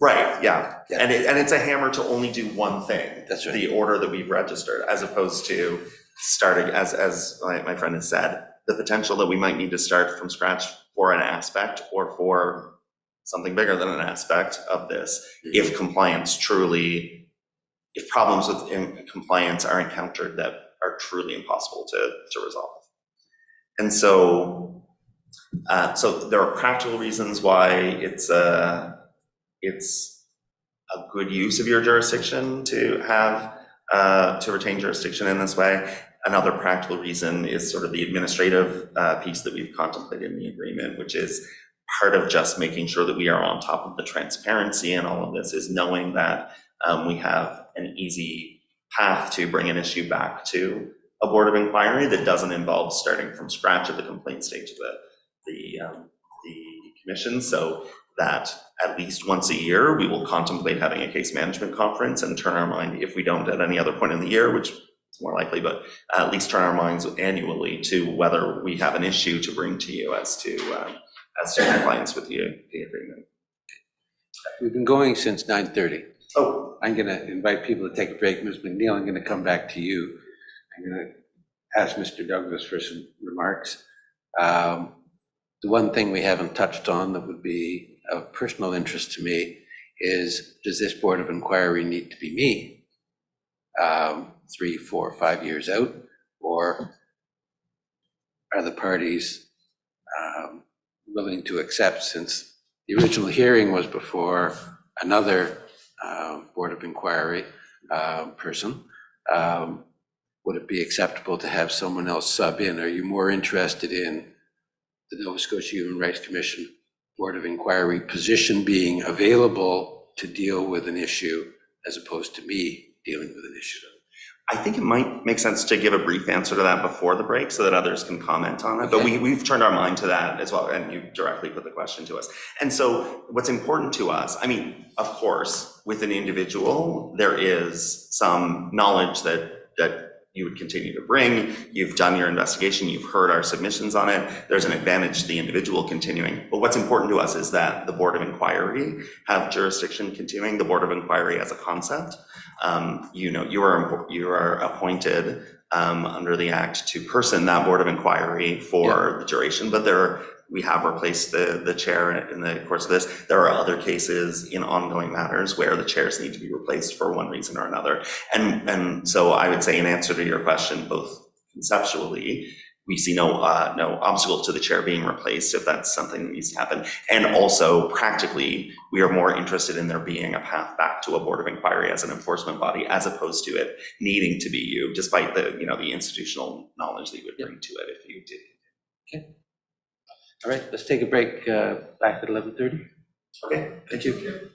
Right, yeah. And it's a hammer to only do one thing. That's right. The order that we've registered, as opposed to starting, as my friend has said, the potential that we might need to start from scratch for an aspect or for something bigger than an aspect of this, if problems with compliance are encountered that are truly impossible to resolve. And so there are practical reasons why it's a good use of your jurisdiction to have to retain jurisdiction in this way. Another practical reason is sort of the administrative piece that we've contemplated in the agreement, which is part of just making sure that we are on top of the transparency and all of this, is knowing that we have an easy path to bring an issue back to a board of inquiry that doesn't involve starting from scratch at the complaint stage of the commission. So that at least once a year, we will contemplate having a case management conference and turn our mind, if we don't at any other point in the year, which is more likely, but at least turn our minds annually to whether we have an issue to bring to you as to compliance with the agreement. We've been going since 9:30. Oh, I'm going to invite people to take a break. Ms. McNeil, I'm going to come back to you. I'm going to ask Mr. Douglas for some remarks. The one thing we haven't touched on that would be of personal interest to me is, does this board of inquiry need to be me 3, 4, 5 years out? Or are the parties willing to accept, since the original hearing was before another Board of Inquiry person? Would it be acceptable to have someone else sub in? Are you more interested in the Nova Scotia Human Rights Commission Board of Inquiry position being available to deal with an issue as opposed to me dealing with an issue? I think it might make sense to give a brief answer to that before the break so that others can comment on it. Okay. But we've turned our mind to that as well, and you directly put the question to us. And so what's important to us, I mean, of course, with an individual, there is some knowledge that you would continue to bring. You've done your investigation, you've heard our submissions on it. There's an advantage to the individual continuing. But what's important to us is that the Board of Inquiry have jurisdiction continuing, the Board of Inquiry as a concept. You are appointed under the Act to person that Board of Inquiry for the duration, but we have replaced the chair in the course of this. There are other cases in ongoing matters where the chairs need to be replaced for one reason or another. And so I would say, in answer to your question, both conceptually, we see no obstacle to the chair being replaced if that's something that needs to happen. And also practically, we are more interested in there being a path back to a Board of Inquiry as an enforcement body, as opposed to it needing to be you, despite the institutional knowledge that you would bring to it if you did. Okay. All right, let's take a break back at 11:30. Okay, thank you.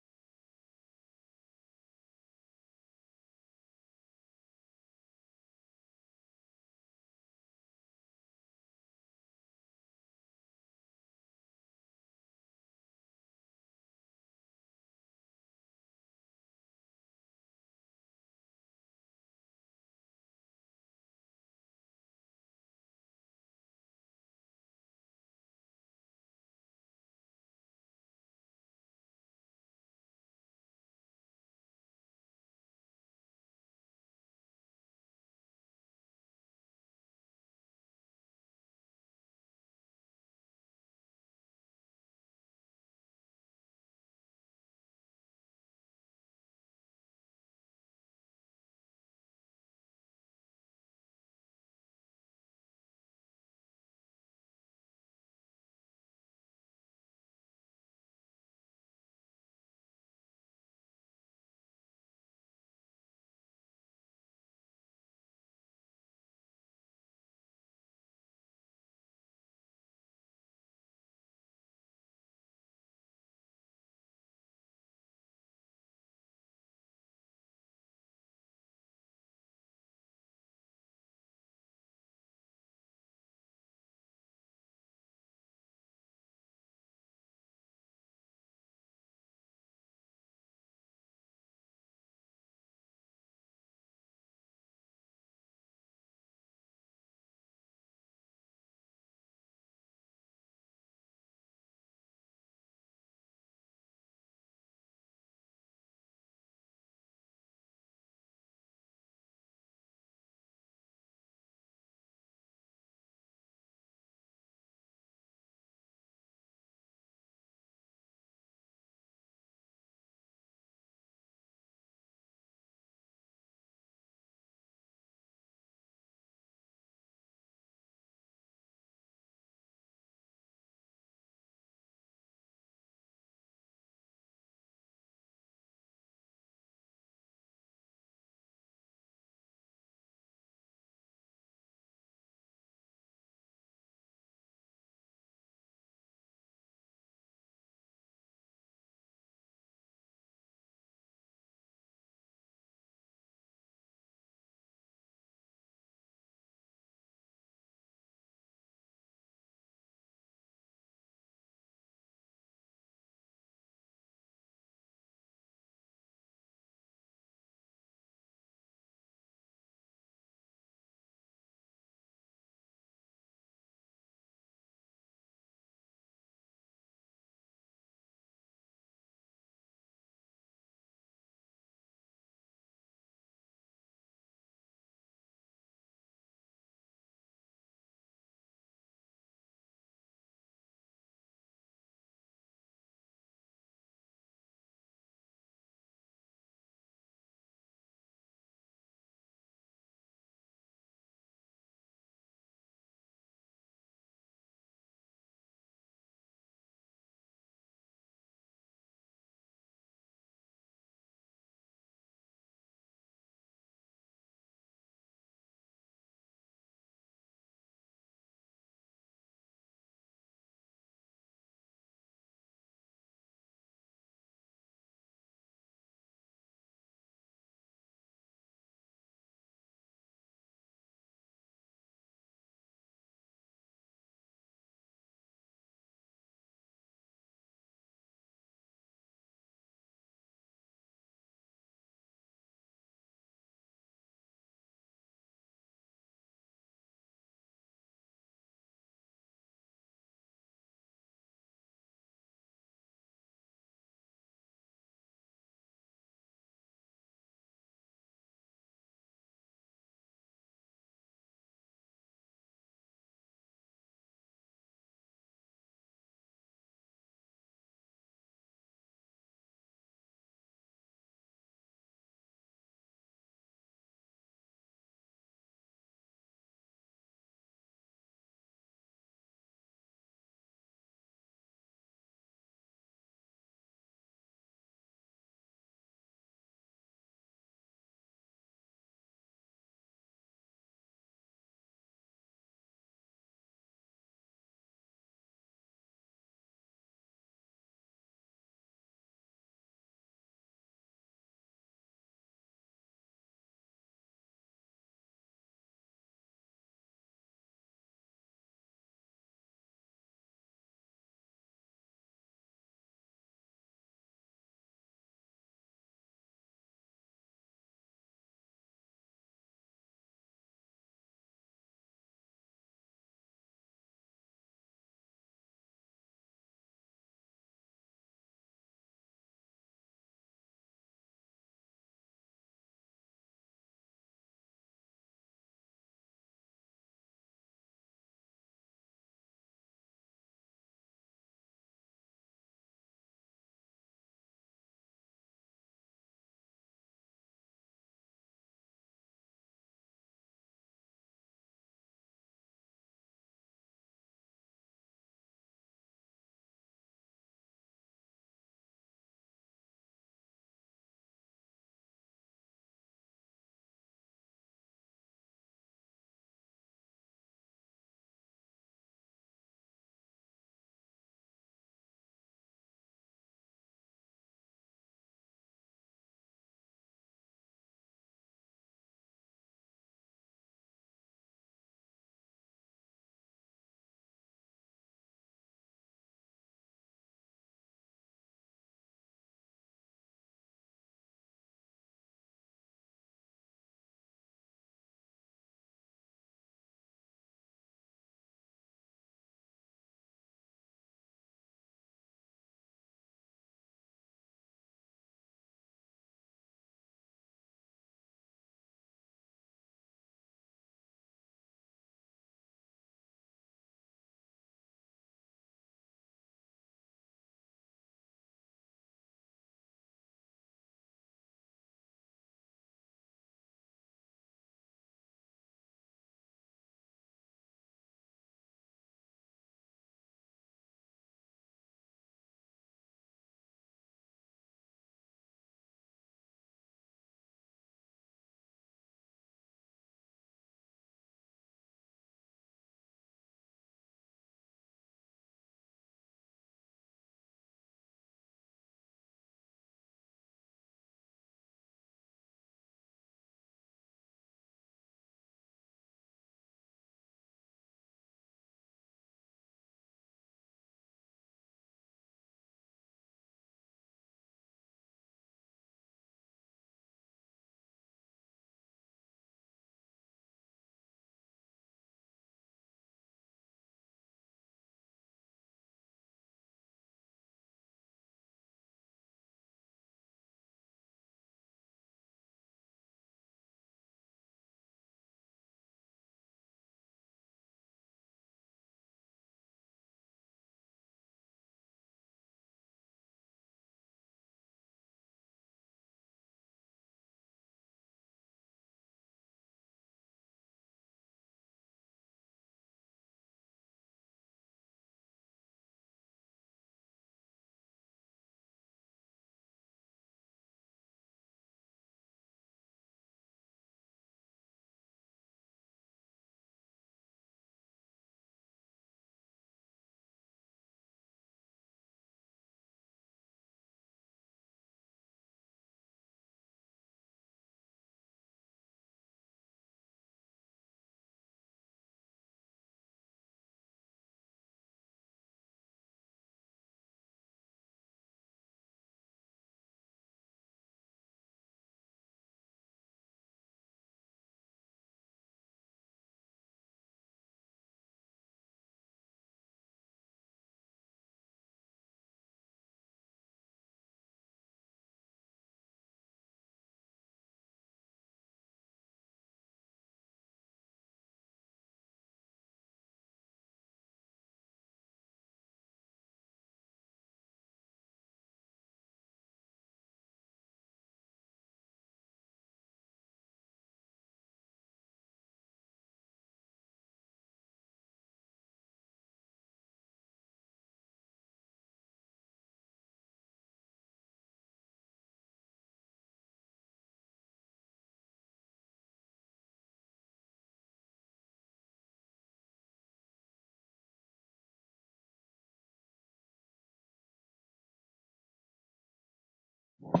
All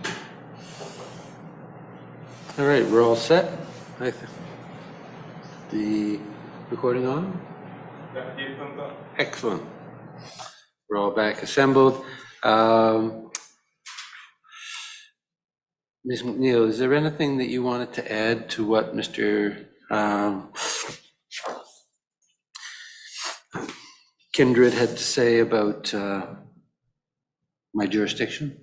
right, we're all set. The recording on? Excellent. We're all back assembled. Ms. McNeil, is there anything that you wanted to add to what Mr. Kindred had to say about my jurisdiction?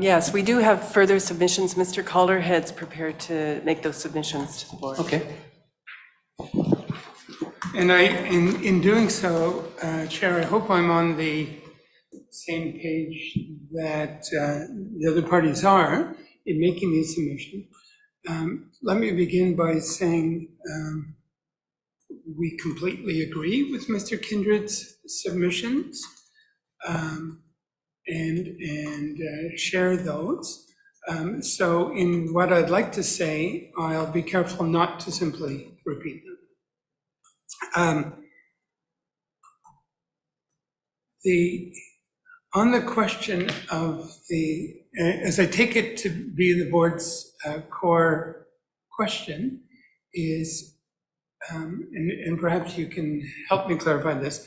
Yes, we do have further submissions. Mr. Calderhead's prepared to make those submissions to the board. Okay. And in doing so, Chair, I hope I'm on the same page that the other parties are in making these submissions. Let me begin by saying we completely agree with Mr. Kindred's submissions and share those. So in what I'd like to say, I'll be careful not to simply repeat them. On the question of as I take it to be the board's core question is, and perhaps you can help me clarify this,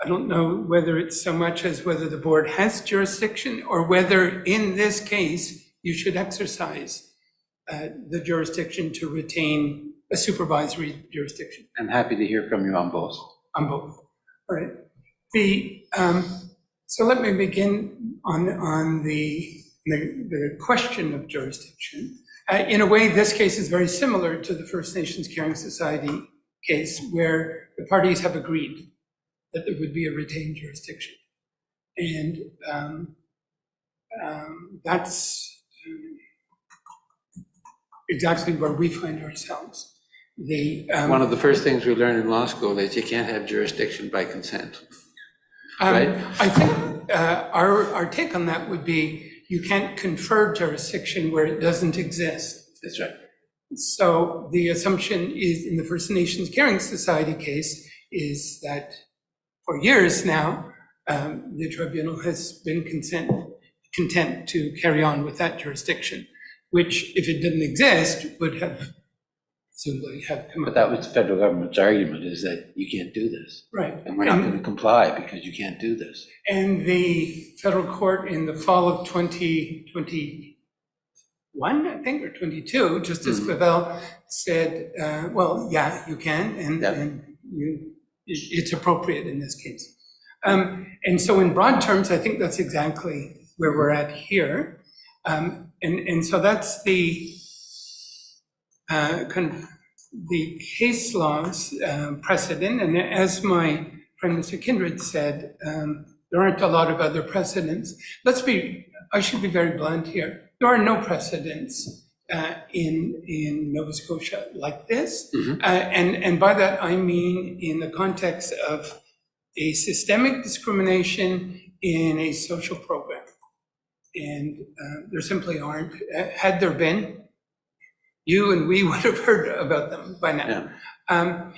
I don't know whether it's so much as whether the board has jurisdiction or whether in this case you should exercise the jurisdiction to retain a supervisory jurisdiction. I'm happy to hear from you on both. On both. All right. So let me begin on the question of jurisdiction. In a way, this case is very similar to the First Nations Caring Society case, where the parties have agreed that there would be a retained jurisdiction. And that's exactly where we find ourselves. One of the first things we learn in law school is you can't have jurisdiction by consent. Right? I think our take on that would be you can't confer jurisdiction where it doesn't exist. That's right. So the assumption is in the First Nations Caring Society case is that for years now, the tribunal has been content to carry on with that jurisdiction, which if it didn't exist would have simply have come up. But that was the federal government's argument, is that you can't do this. Right. And we're not going to comply because you can't do this. And the federal court in the fall of 2021, I think, or 22, Justice Clavel said, well, yeah, you can, and it's appropriate in this case. And so in broad terms, I think that's exactly where we're at here. And so that's the case law's precedent. And as my friend Mr. Kindred said, there aren't a lot of other precedents. I should be very blunt here. There are no precedents in Nova Scotia like this. And by that, I mean in the context of a systemic discrimination in a social program. And there simply aren't. Had there been, you and we would have heard about them by now. Yeah.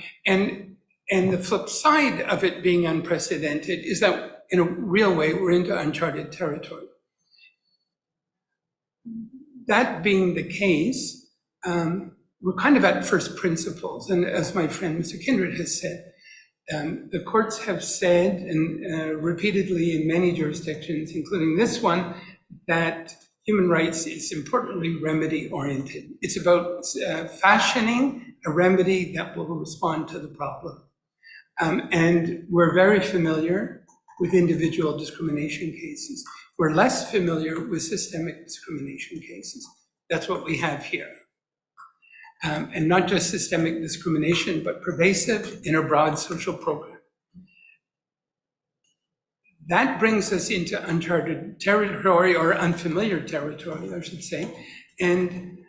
And the flip side of it being unprecedented is that in a real way, we're into uncharted territory. That being the case, we're kind of at first principles. And as my friend Mr. Kindred has said, the courts have said, and repeatedly in many jurisdictions, including this one, that human rights is importantly remedy-oriented. It's about fashioning a remedy that will respond to the problem. And we're very familiar with individual discrimination cases. We're less familiar with systemic discrimination cases. That's what we have here. And not just systemic discrimination, but pervasive in a broad social program. That brings us into uncharted territory, or unfamiliar territory, I should say. And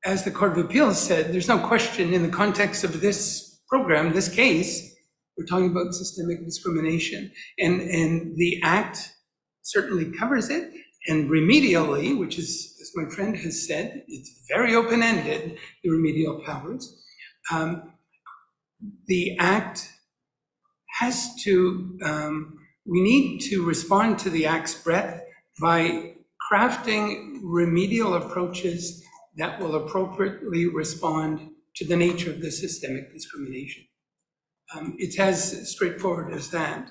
as the Court of Appeals said, there's no question in the context of this program, this case, we're talking about systemic discrimination. And the Act certainly covers it. And remedially, which is, as my friend has said, it's very open-ended, the remedial powers. The Act has to we need to respond to the Act's breadth by crafting remedial approaches that will appropriately respond to the nature of the systemic discrimination. It's as straightforward as that.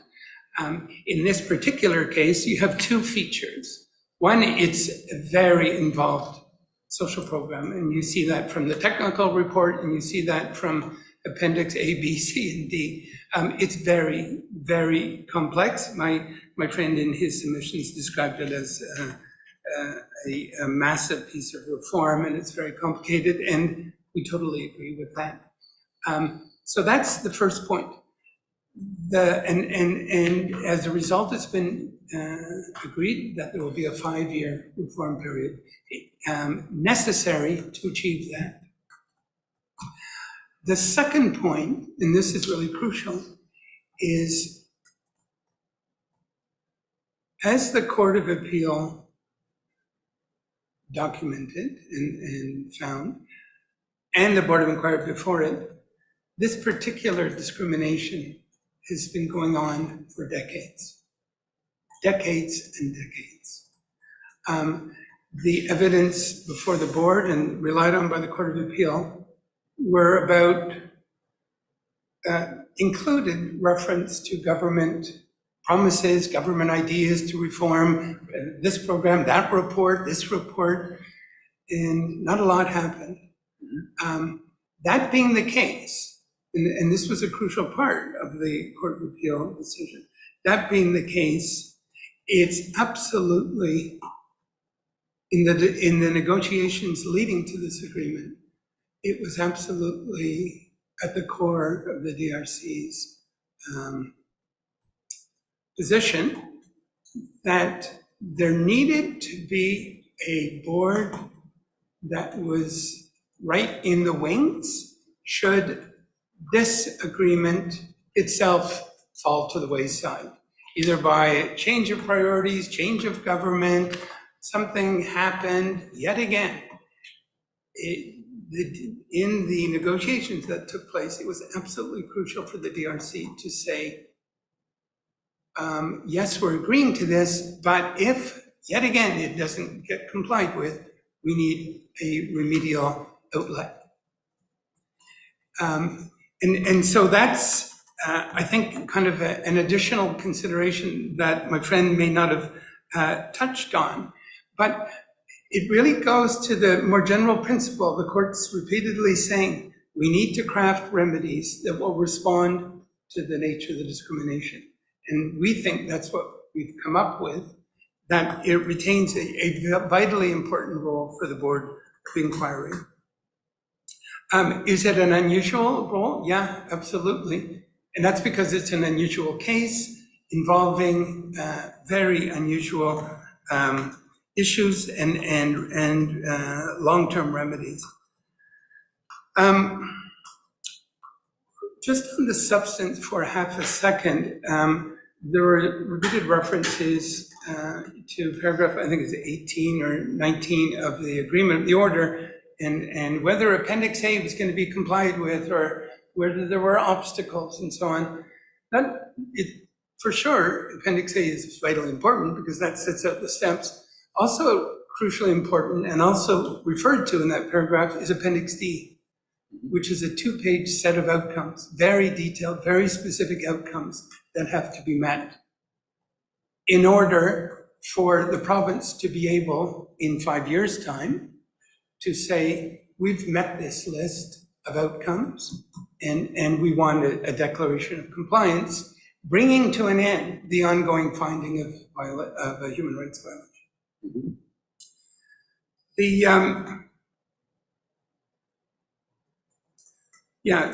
In this particular case, you have two features. One, it's a very involved social program, and you see that from the technical report, and you see that from Appendix A, B, C, and D. It's very, very complex. My friend in his submissions described it as a massive piece of reform, and it's very complicated, and we totally agree with that. So that's the first point. And as a result, it's been agreed that there will be a 5-year reform period necessary to achieve that. The second point, and this is really crucial, is as the Court of Appeal documented and found, and the Board of Inquiry before it, this particular discrimination has been going on for decades and decades. The evidence before the board and relied on by the Court of Appeal were about, included reference to government promises, government ideas to reform this program, that report, this report, and not a lot happened. That being the case, and this was a crucial part of the Court of Appeal decision, that being the case, it's absolutely, in the negotiations leading to this agreement, it was absolutely at the core of the DRC's position that there needed to be a board that was right in the wings should this agreement itself fall to the wayside, either by change of priorities, change of government, something happened yet again. In the negotiations that took place, it was absolutely crucial for the DRC to say, yes, we're agreeing to this, but if, yet again, it doesn't get complied with, we need a remedial outlet. And so that's, I think, kind of an additional consideration that my friend may not have touched on, but it really goes to the more general principle. The court's repeatedly saying we need to craft remedies that will respond to the nature of the discrimination. And we think that's what we've come up with, that it retains a vitally important role for the Board of Inquiry. Is it an unusual role? Yeah, absolutely. And that's because it's an unusual case involving very unusual issues and long-term remedies. Just on the substance for half a second, there were repeated references to paragraph, I think it's 18 or 19 of the agreement, the order, and whether Appendix A was going to be complied with or whether there were obstacles and so on. For sure, Appendix A is vitally important because that sets out the steps. Also crucially important and also referred to in that paragraph is Appendix D, which is a 2-page set of outcomes, very detailed, very specific outcomes that have to be met in order for the province to be able, in 5 years' time, to say, we've met this list of outcomes and we want a declaration of compliance, bringing to an end the ongoing finding of a human rights violation.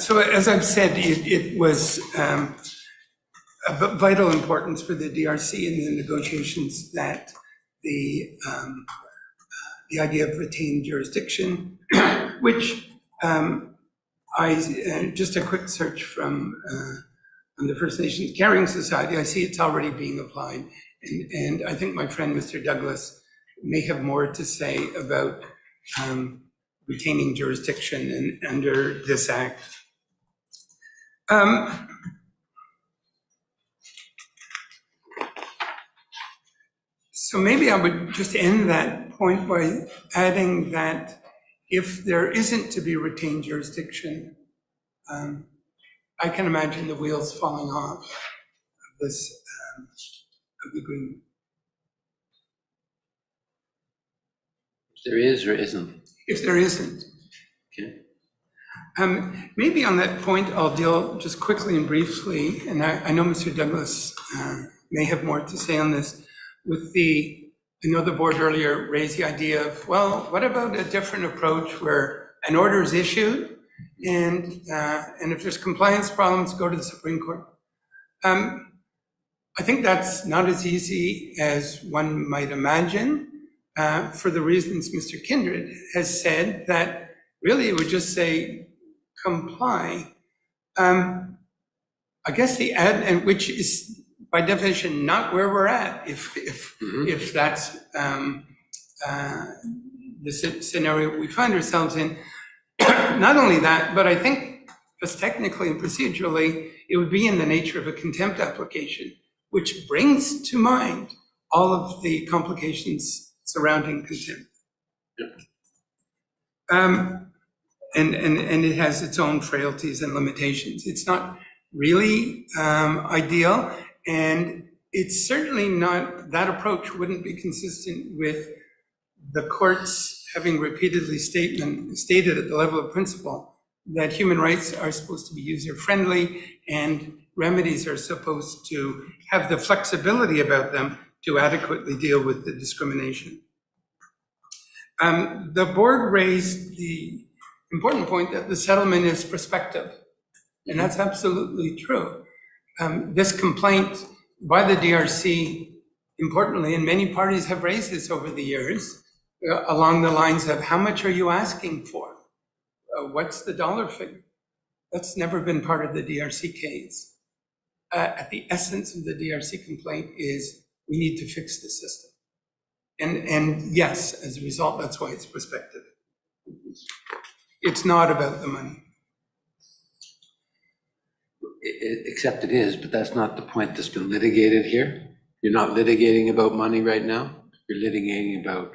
So as I've said, it was of vital importance for the DRC in the negotiations that the idea of retained jurisdiction, which just a quick search from on the First Nations Caring Society, I see it's already being applied. And I think my friend, Mr. Douglas, may have more to say about retaining jurisdiction under this act. So maybe I would just end that point by adding that if there isn't to be retained jurisdiction, I can imagine the wheels falling off of this of the agreement. If there is or isn't. If there isn't. Okay. Maybe on that point, I'll deal just quickly and briefly, and I know Mr. Douglas may have more to say on this, with I know the board earlier raised the idea of, well, what about a different approach where an order is issued and if there's compliance problems, go to the Supreme Court. I think that's not as easy as one might imagine, for the reasons Mr. Kindred has said, that really it would just say comply. I guess and which is by definition not where we're at, if that's the scenario we find ourselves in. Not only that, but I think just technically and procedurally, it would be in the nature of a contempt application, which brings to mind all of the complications surrounding contempt. And it has its own frailties and limitations. It's not really ideal, and it's certainly not, that approach wouldn't be consistent with the courts having repeatedly stated at the level of principle that human rights are supposed to be user-friendly and remedies are supposed to have the flexibility about them to adequately deal with the discrimination. The board raised the important point that the settlement is prospective, and that's absolutely true. This complaint by the DRC, importantly, and many parties have raised this over the years, along the lines of how much are you asking for? What's the dollar figure? That's never been part of the DRC case. At the essence of the DRC complaint is we need to fix the system. And yes, as a result, that's why it's prospective. It's not about the money. Except it is, but that's not the point that's been litigated here. You're not litigating about money right now. You're litigating about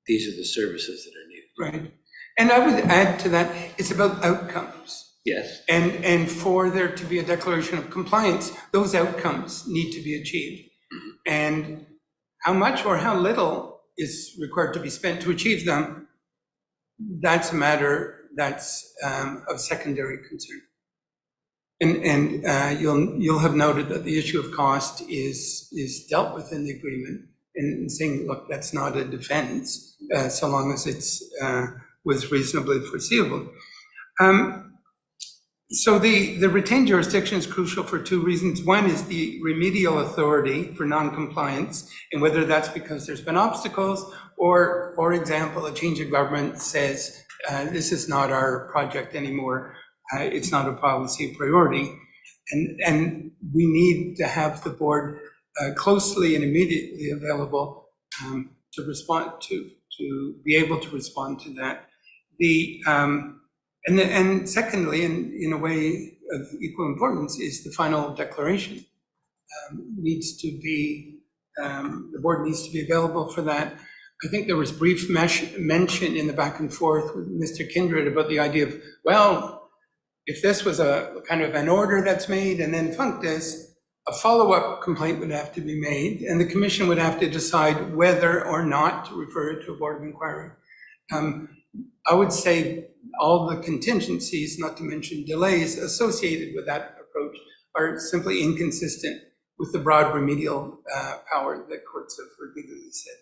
these are the services that are needed. Right. And I would add to that, it's about outcomes. Yes. And for there to be a declaration of compliance, those outcomes need to be achieved. And how much or how little is required to be spent to achieve them, that's a matter that's of secondary concern. And you'll have noted that the issue of cost is dealt with in the agreement, and saying, look, that's not a defense, so long as it's was reasonably foreseeable. So the retained jurisdiction is crucial for two reasons. One is the remedial authority for non-compliance, and whether that's because there's been obstacles, or, for example, a change of government says, this is not our project anymore, it's not a policy priority. And we need to have the board closely and immediately available to respond to be able to respond to that. And secondly, in a way of equal importance, is the final declaration. Needs to be, the board needs to be available for that. I think there was brief mention in the back and forth with Mr. Kindred about the idea of, well, if this was a kind of an order that's made and then functus, a follow-up complaint would have to be made, and the commission would have to decide whether or not to refer it to a board of inquiry. I would say all the contingencies, not to mention delays, associated with that approach are simply inconsistent with the broad remedial power that courts have repeatedly said.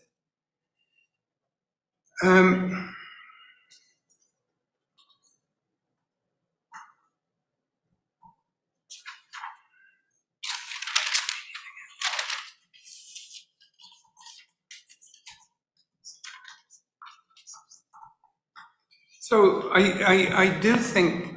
So I do think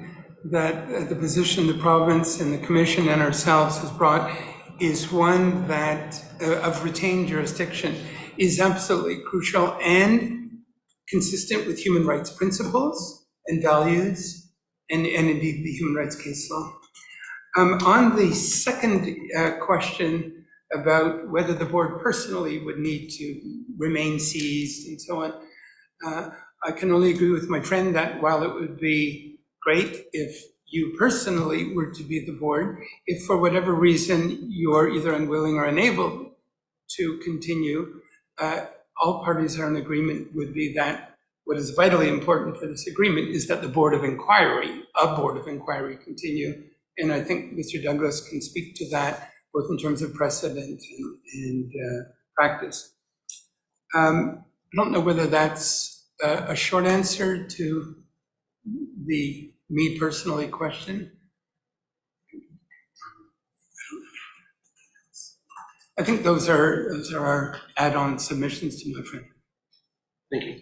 that the position the province and the commission and ourselves has brought is one that of retained jurisdiction is absolutely crucial and consistent with human rights principles and values, and indeed the human rights case law. On the second question about whether the board personally would need to remain seized and so on. I can only agree with my friend that while it would be great if you personally were to be the board, if for whatever reason you're either unwilling or unable to continue, all parties are in agreement would be that what is vitally important for this agreement is that the board of inquiry continue. And I think Mr. Douglas can speak to that, both in terms of precedent and practice. I don't know whether that's a short answer to the me personally question. I think those are our add-on submissions to my friend. Thank you.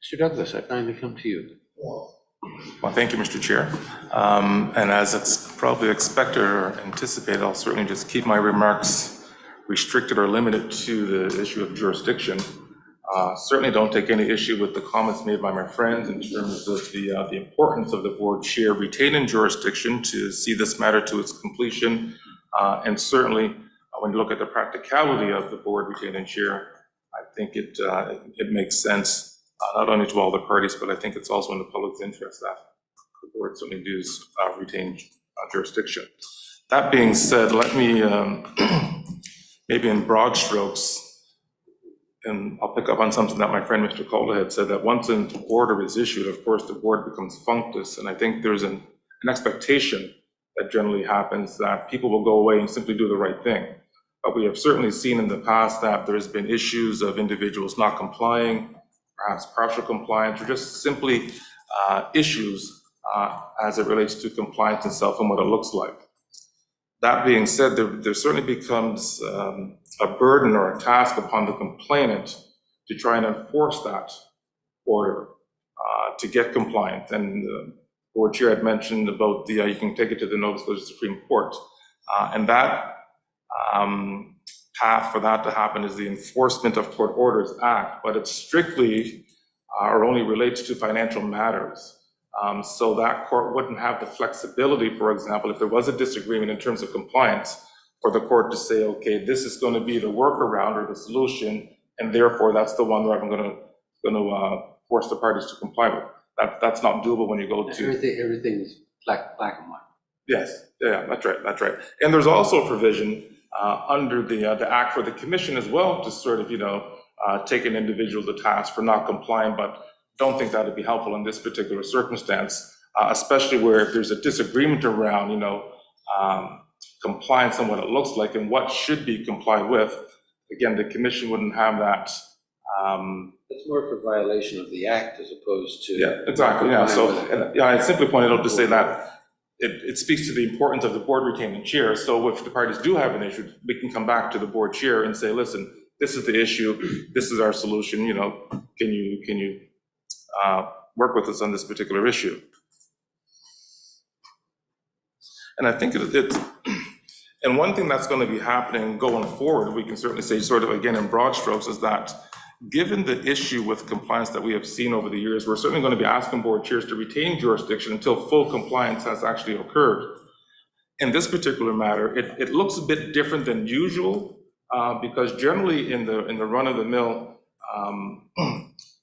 Mr. Douglas, I finally come to you. Well, thank you, Mr. Chair. And as it's probably expected or anticipated, I'll certainly just keep my remarks restricted or limited to the issue of jurisdiction. Certainly don't take any issue with the comments made by my friends in terms of the importance of the board chair retaining jurisdiction to see this matter to its completion. And certainly when you look at the practicality of the board retaining chair, I think it makes sense. Not only to all the parties, but I think it's also in the public's interest that the board certainly does retain jurisdiction. That being said, let me, maybe in broad strokes, and I'll pick up on something that my friend Mr. Calder had said, that once an order is issued, of course, the board becomes functus. And I think there's an expectation that generally happens that people will go away and simply do the right thing. But we have certainly seen in the past that there's been issues of individuals not complying, perhaps partial compliance, or just simply issues as it relates to compliance itself and what it looks like. That being said, there certainly becomes a burden or a task upon the complainant to try and enforce that order to get compliant. And the board chair had mentioned about you can take it to the notice of the Supreme Court. And that path for that to happen is the Enforcement of Court Orders Act, but it strictly or only relates to financial matters. So that court wouldn't have the flexibility, for example, if there was a disagreement in terms of compliance, for the court to say, okay, this is going to be the workaround or the solution, and therefore that's the one that I'm going to force the parties to comply with. That's not doable when you go to Everything's black and white. Yes, yeah, that's right. And there's also a provision under the act for the commission as well to sort of, take an individual to task for not complying, but don't think that would be helpful in this particular circumstance, especially where if there's a disagreement around, compliance and what it looks like and what should be complied with. Again, the commission wouldn't have that. It's more for violation of the act as opposed to. Yeah, exactly. Yeah. So, I simply pointed out to say that it speaks to the importance of the board retaining chair. So if the parties do have an issue, we can come back to the board chair and say, listen, this is the issue. This is our solution. Can you work with us on this particular issue? And I think it's, and one thing that's going to be happening going forward, we can certainly say sort of again in broad strokes, is that given the issue with compliance that we have seen over the years, we're certainly going to be asking board chairs to retain jurisdiction until full compliance has actually occurred. In this particular matter, it looks a bit different than usual because generally in the run-of-the-mill,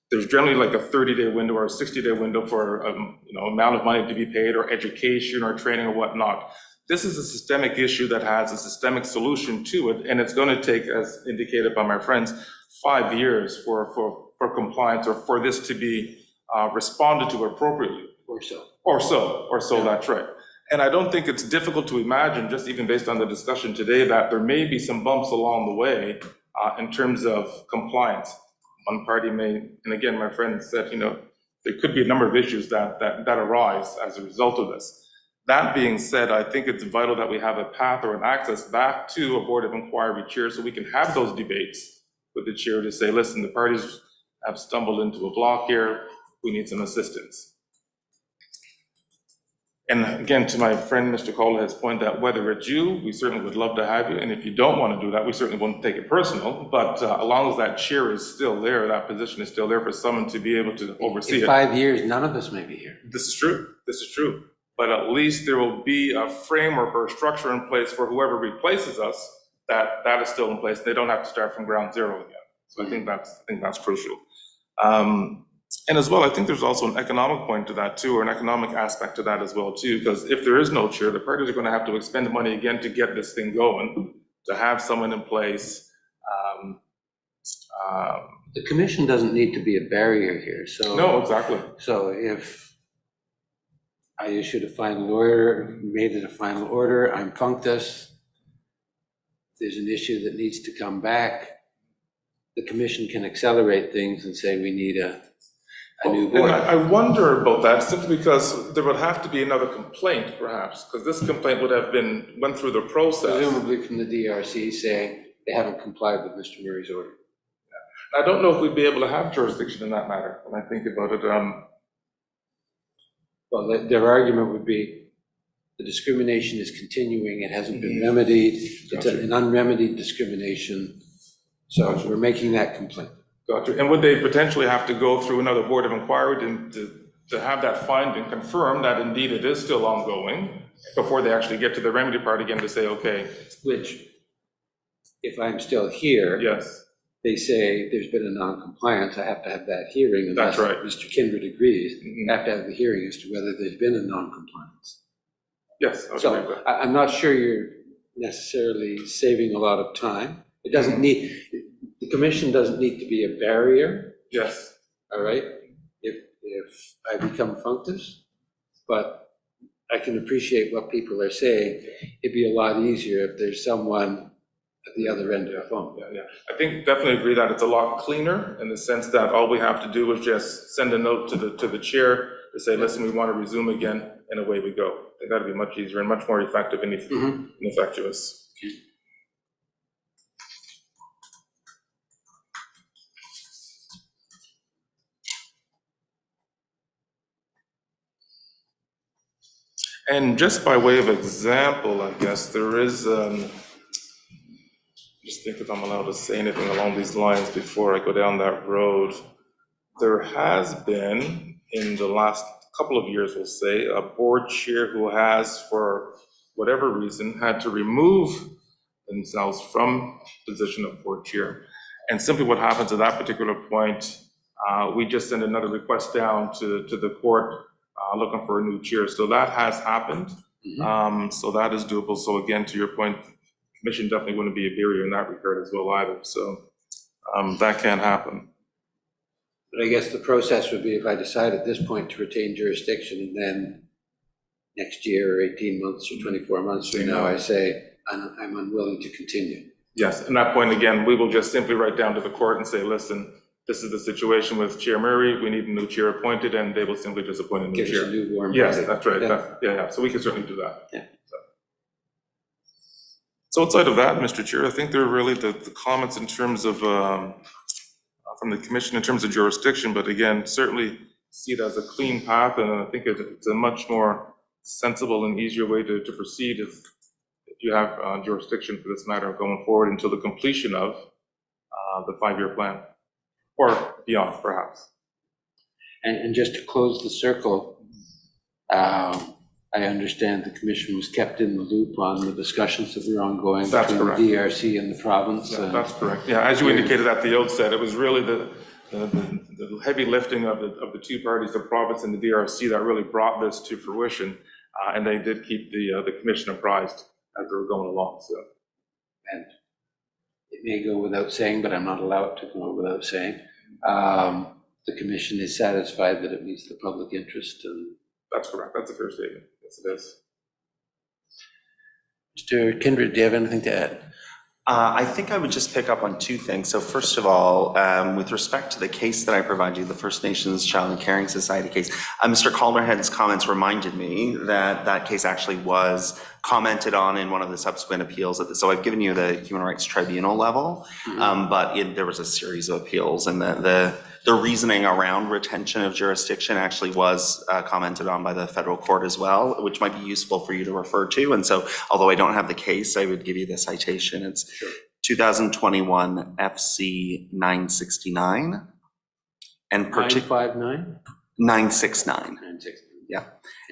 there's generally like a 30-day window or a 60-day window for amount of money to be paid or education or training or whatnot. This is a systemic issue that has a systemic solution to it, and it's going to take, as indicated by my friends, 5 years for compliance or for this to be responded to appropriately. Or so, yeah. That's right. And I don't think it's difficult to imagine, just even based on the discussion today, that there may be some bumps along the way in terms of compliance. One party may, and again, my friend said, there could be a number of issues that arise as a result of this. That being said, I think it's vital that we have a path or an access back to a board of inquiry chair so we can have those debates with the chair to say, listen, the parties have stumbled into a block here, we need some assistance. And again, to my friend, Mr. Calderhead's point, that whether it's you, we certainly would love to have you. And if you don't want to do that, we certainly won't take it personal. But as long as that chair is still there, that position is still there for someone to be able to oversee In it. 5 years, none of us may be here. This is true. This is true. But at least there will be a framework or a structure in place for whoever replaces us, that is still in place. They don't have to start from ground zero again. So I think that's crucial. And as well, I think there's also an economic point to that too, or an economic aspect to that as well too, because if there is no chair, the parties are going to have to expend money again to get this thing going, to have someone in place. The commission doesn't need to be a barrier here, so. No, exactly. So if I issued a final order, made it a final order, I'm functus, there's an issue that needs to come back, the commission can accelerate things and say we need a new And board. I wonder about that simply because there would have to be another complaint perhaps, because this complaint would have went through the process. Presumably from the DRC saying they haven't complied with Mr. Murray's order. I don't know if we'd be able to have jurisdiction in that matter when I think about it. Well, their argument would be the discrimination is continuing, it hasn't been remedied, it's Gotcha. an unremedied discrimination, so we're making that complaint. Gotcha. And would they potentially have to go through another board of inquiry to have that finding confirm that indeed it is still ongoing before they actually get to the remedy part again to say, okay, Which, if I'm still here, yes, they say there's been a non-compliance, I have to have that hearing. Unless That's right. Mr. Kindred agrees, Mhm. I have to have the hearing as to whether there's been a non-compliance. yes, I would agree So with that. I'm not sure you're necessarily saving a lot of time. It doesn't Mm-hmm. need, the commission doesn't need to be a barrier, Yes, all right, if I become functus, but I can appreciate what people are saying. It'd be a lot easier if there's someone at the other end of the phone. yeah. I think definitely agree that it's a lot cleaner in the sense that all we have to do is just send a note to the chair to say, listen, we want to resume again, and away we go. I think that'd be much easier and much more effective and effectuous. And just by way of example, I guess, there is, just think if I'm allowed to say anything along these lines before I go down that road. There has been, in the last couple of years, we'll say, a board chair who has, for whatever reason, had to remove themselves from position of board chair. And simply what happens at that particular point, we just send another request down to the court looking for a new chair. So that has happened. So that is doable. So again, to your point, commission definitely wouldn't be a barrier in that regard as well either. So that can happen. But I guess the process would be if I decide at this point to retain jurisdiction, and then next year, or 18 months, or 24 months from now, I say, I'm unwilling to continue. Yes, at that point, again, we will just simply write down to the court and say, listen, this is the situation with Chair Murray, we need a new chair appointed, and they will simply just appoint a new Give us chair. a new warm Yes, body. that's right. Yeah. Yeah, so we can certainly do that. Yeah. So outside of that, Mr. Chair, I think there are really the comments in terms of, from the commission in terms of jurisdiction, but again, certainly see it as a clean path, and I think it's a much more sensible and easier way to proceed if you have jurisdiction for this matter going forward until the completion of the 5-year plan, or beyond, perhaps. And just to close the circle, I understand the commission was kept in the loop on the discussions that were ongoing That's between correct. the DRC and the province. Yeah, that's correct. Yeah, as you indicated at the outset, it was really the heavy lifting of the two parties, the province and the DRC, that really brought this to fruition, and they did keep the commission apprised as they were going along. So, And it may go without saying, but I'm not allowed to go without saying, the commission is satisfied that it meets the public interest. And that's correct. That's a fair statement. Yes, it is. Mr. Kindred, do you have anything to add? I think I would just pick up on two things. So first of all, with respect to the case that I provided you, the First Nations Child and Caring Society case, Mr. Calderhead's comments reminded me that that case actually was commented on in one of the subsequent appeals. So I've given you the Human Rights Tribunal level, but there was a series of appeals, and the the reasoning around retention of jurisdiction actually was commented on by the federal court as well, which might be useful for you to refer to. And so, although I don't have the case, I would give you the citation. It's 2021 FC 969 and 959? 969. 969. Yeah.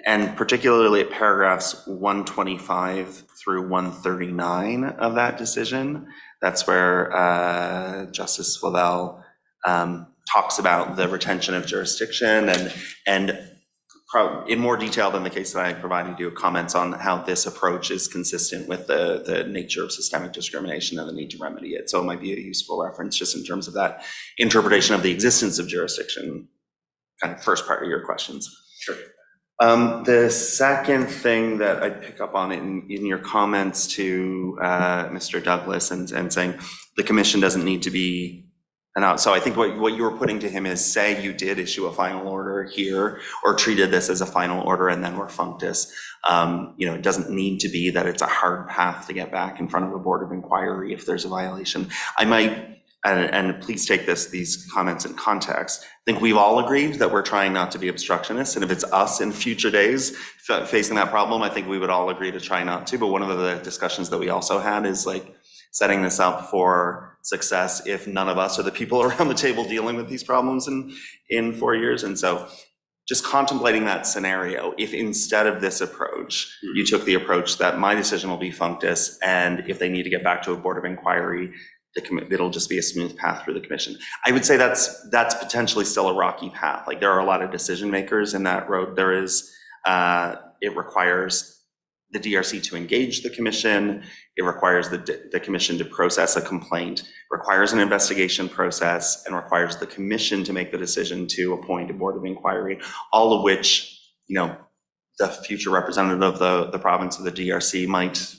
And particularly at paragraphs 125 through 139 of that decision, that's where Justice Flavelle talks about the retention of jurisdiction and in more detail than the case that I provided you, comments on how this approach is consistent with the nature of systemic discrimination and the need to remedy it. So it might be a useful reference just in terms of that interpretation of the existence of jurisdiction, kind of first part of your questions. Sure. The second thing that I pick up on in your comments to Mr. Douglas and saying the commission doesn't need to be announced. So I think what you were putting to him is, say you did issue a final order here or treated this as a final order and then were functus. It doesn't need to be that it's a hard path to get back in front of a board of inquiry if there's a violation. I might, and please take these comments in context, I think we've all agreed that we're trying not to be obstructionists, and if it's us in future days facing that problem, I think we would all agree to try not to. But one of the discussions that we also had is like setting this up for success if none of us are the people around the table dealing with these problems in 4 years. And so just contemplating that scenario, if instead of this approach, you took the approach that my decision will be functus, and if they need to get back to a board of inquiry, it'll just be a smooth path through the commission. I would say that's potentially still a rocky path. Like there are a lot of decision makers in that road. There is, it requires the DRC to engage the commission. It requires the commission to process a complaint, requires an investigation process, and requires the commission to make the decision to appoint a board of inquiry, all of which, the future representative of the province of the DRC might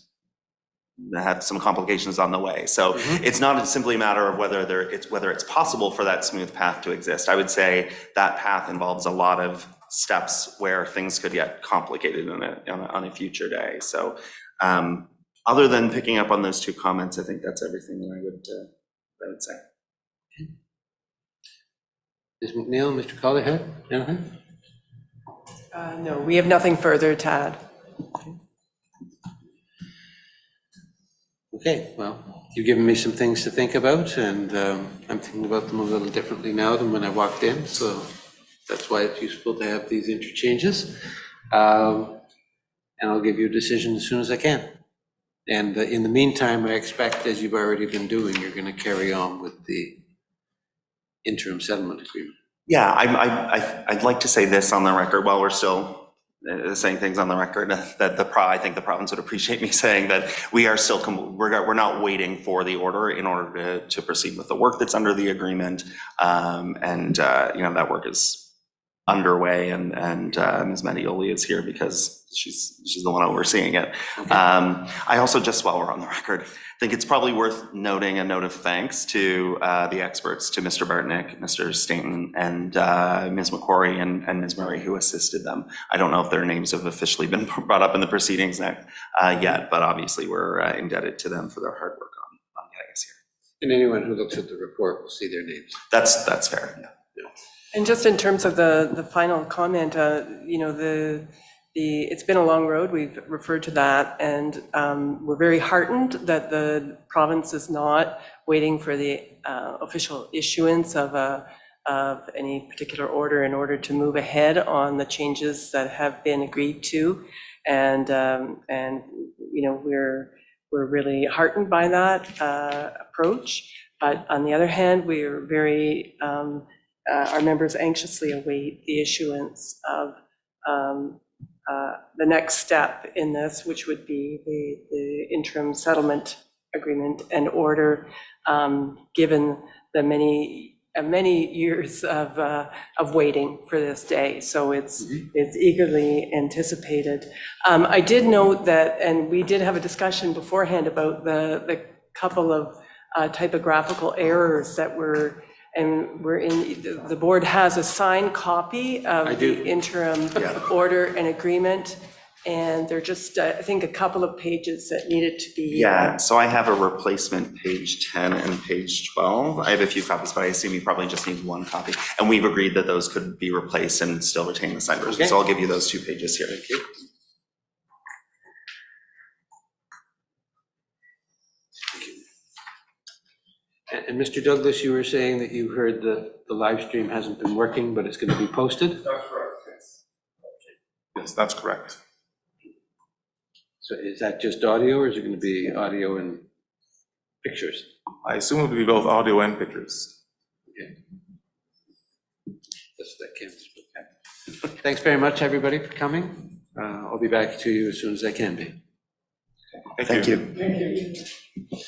have some complications on the way. So it's not simply a matter of whether it's possible for that smooth path to exist. I would say that path involves a lot of steps where things could get complicated on a future day. So other than picking up on those two comments, I think that's everything that I would say. Ms. McNeil, Mr. Collihead, anything? No, we have nothing further to add. Okay, well, you've given me some things to think about, and I'm thinking about them a little differently now than when I walked in, so that's why it's useful to have these interchanges. And I'll give you a decision as soon as I can. And in the meantime, I expect, as you've already been doing, you're going to carry on with the interim settlement agreement. Yeah, I'd like to say this on the record while we're still saying things on the record, that I think the province would appreciate me saying that we are still, we're not waiting for the order in order to proceed with the work that's under the agreement. That work is underway, and Ms. Medioli is here because she's the one overseeing it. Okay. I also, just while we're on the record, think it's probably worth noting a note of thanks to the experts, to Mr. Bartnick, Mr. Stainton, and Ms. McQuarrie and Ms. Murray, who assisted them. I don't know if their names have officially been brought up in the proceedings yet, but obviously we're indebted to them for their hard work on getting us here. And anyone who looks at the report will see their names. That's fair. Yeah. And just in terms of the final comment, it's been a long road. We've referred to that, and we're very heartened that the province is not waiting for the official issuance of any particular order in order to move ahead on the changes that have been agreed to, and we're really heartened by that approach. But on the other hand, we are very our members anxiously await the issuance of the next step in this, which would be the interim settlement agreement and order, given the many years of waiting for this day. So it's eagerly anticipated. I did note that, and we did have a discussion beforehand about the couple of typographical errors that were. And the board has a signed copy of the interim order and agreement And there are just, I think, a couple of pages that needed to be. Yeah, so I have a replacement page 10 and page 12. I have a few copies, but I assume you probably just need one copy. And we've agreed that those could be replaced and still retain the signed version. Okay. So I'll give you those 2 pages here. Thank you. And Mr. Douglas, you were saying that you heard that the live stream hasn't been working, but it's going to be posted? That's correct, yes. Yes, that's correct. So is that just audio, or is it going to be audio and pictures? I assume it would be both audio and pictures. Okay. That's that canvas. Okay. Thanks very much, everybody, for coming. I'll be back to you as soon as I can be. Thank you. Thank you.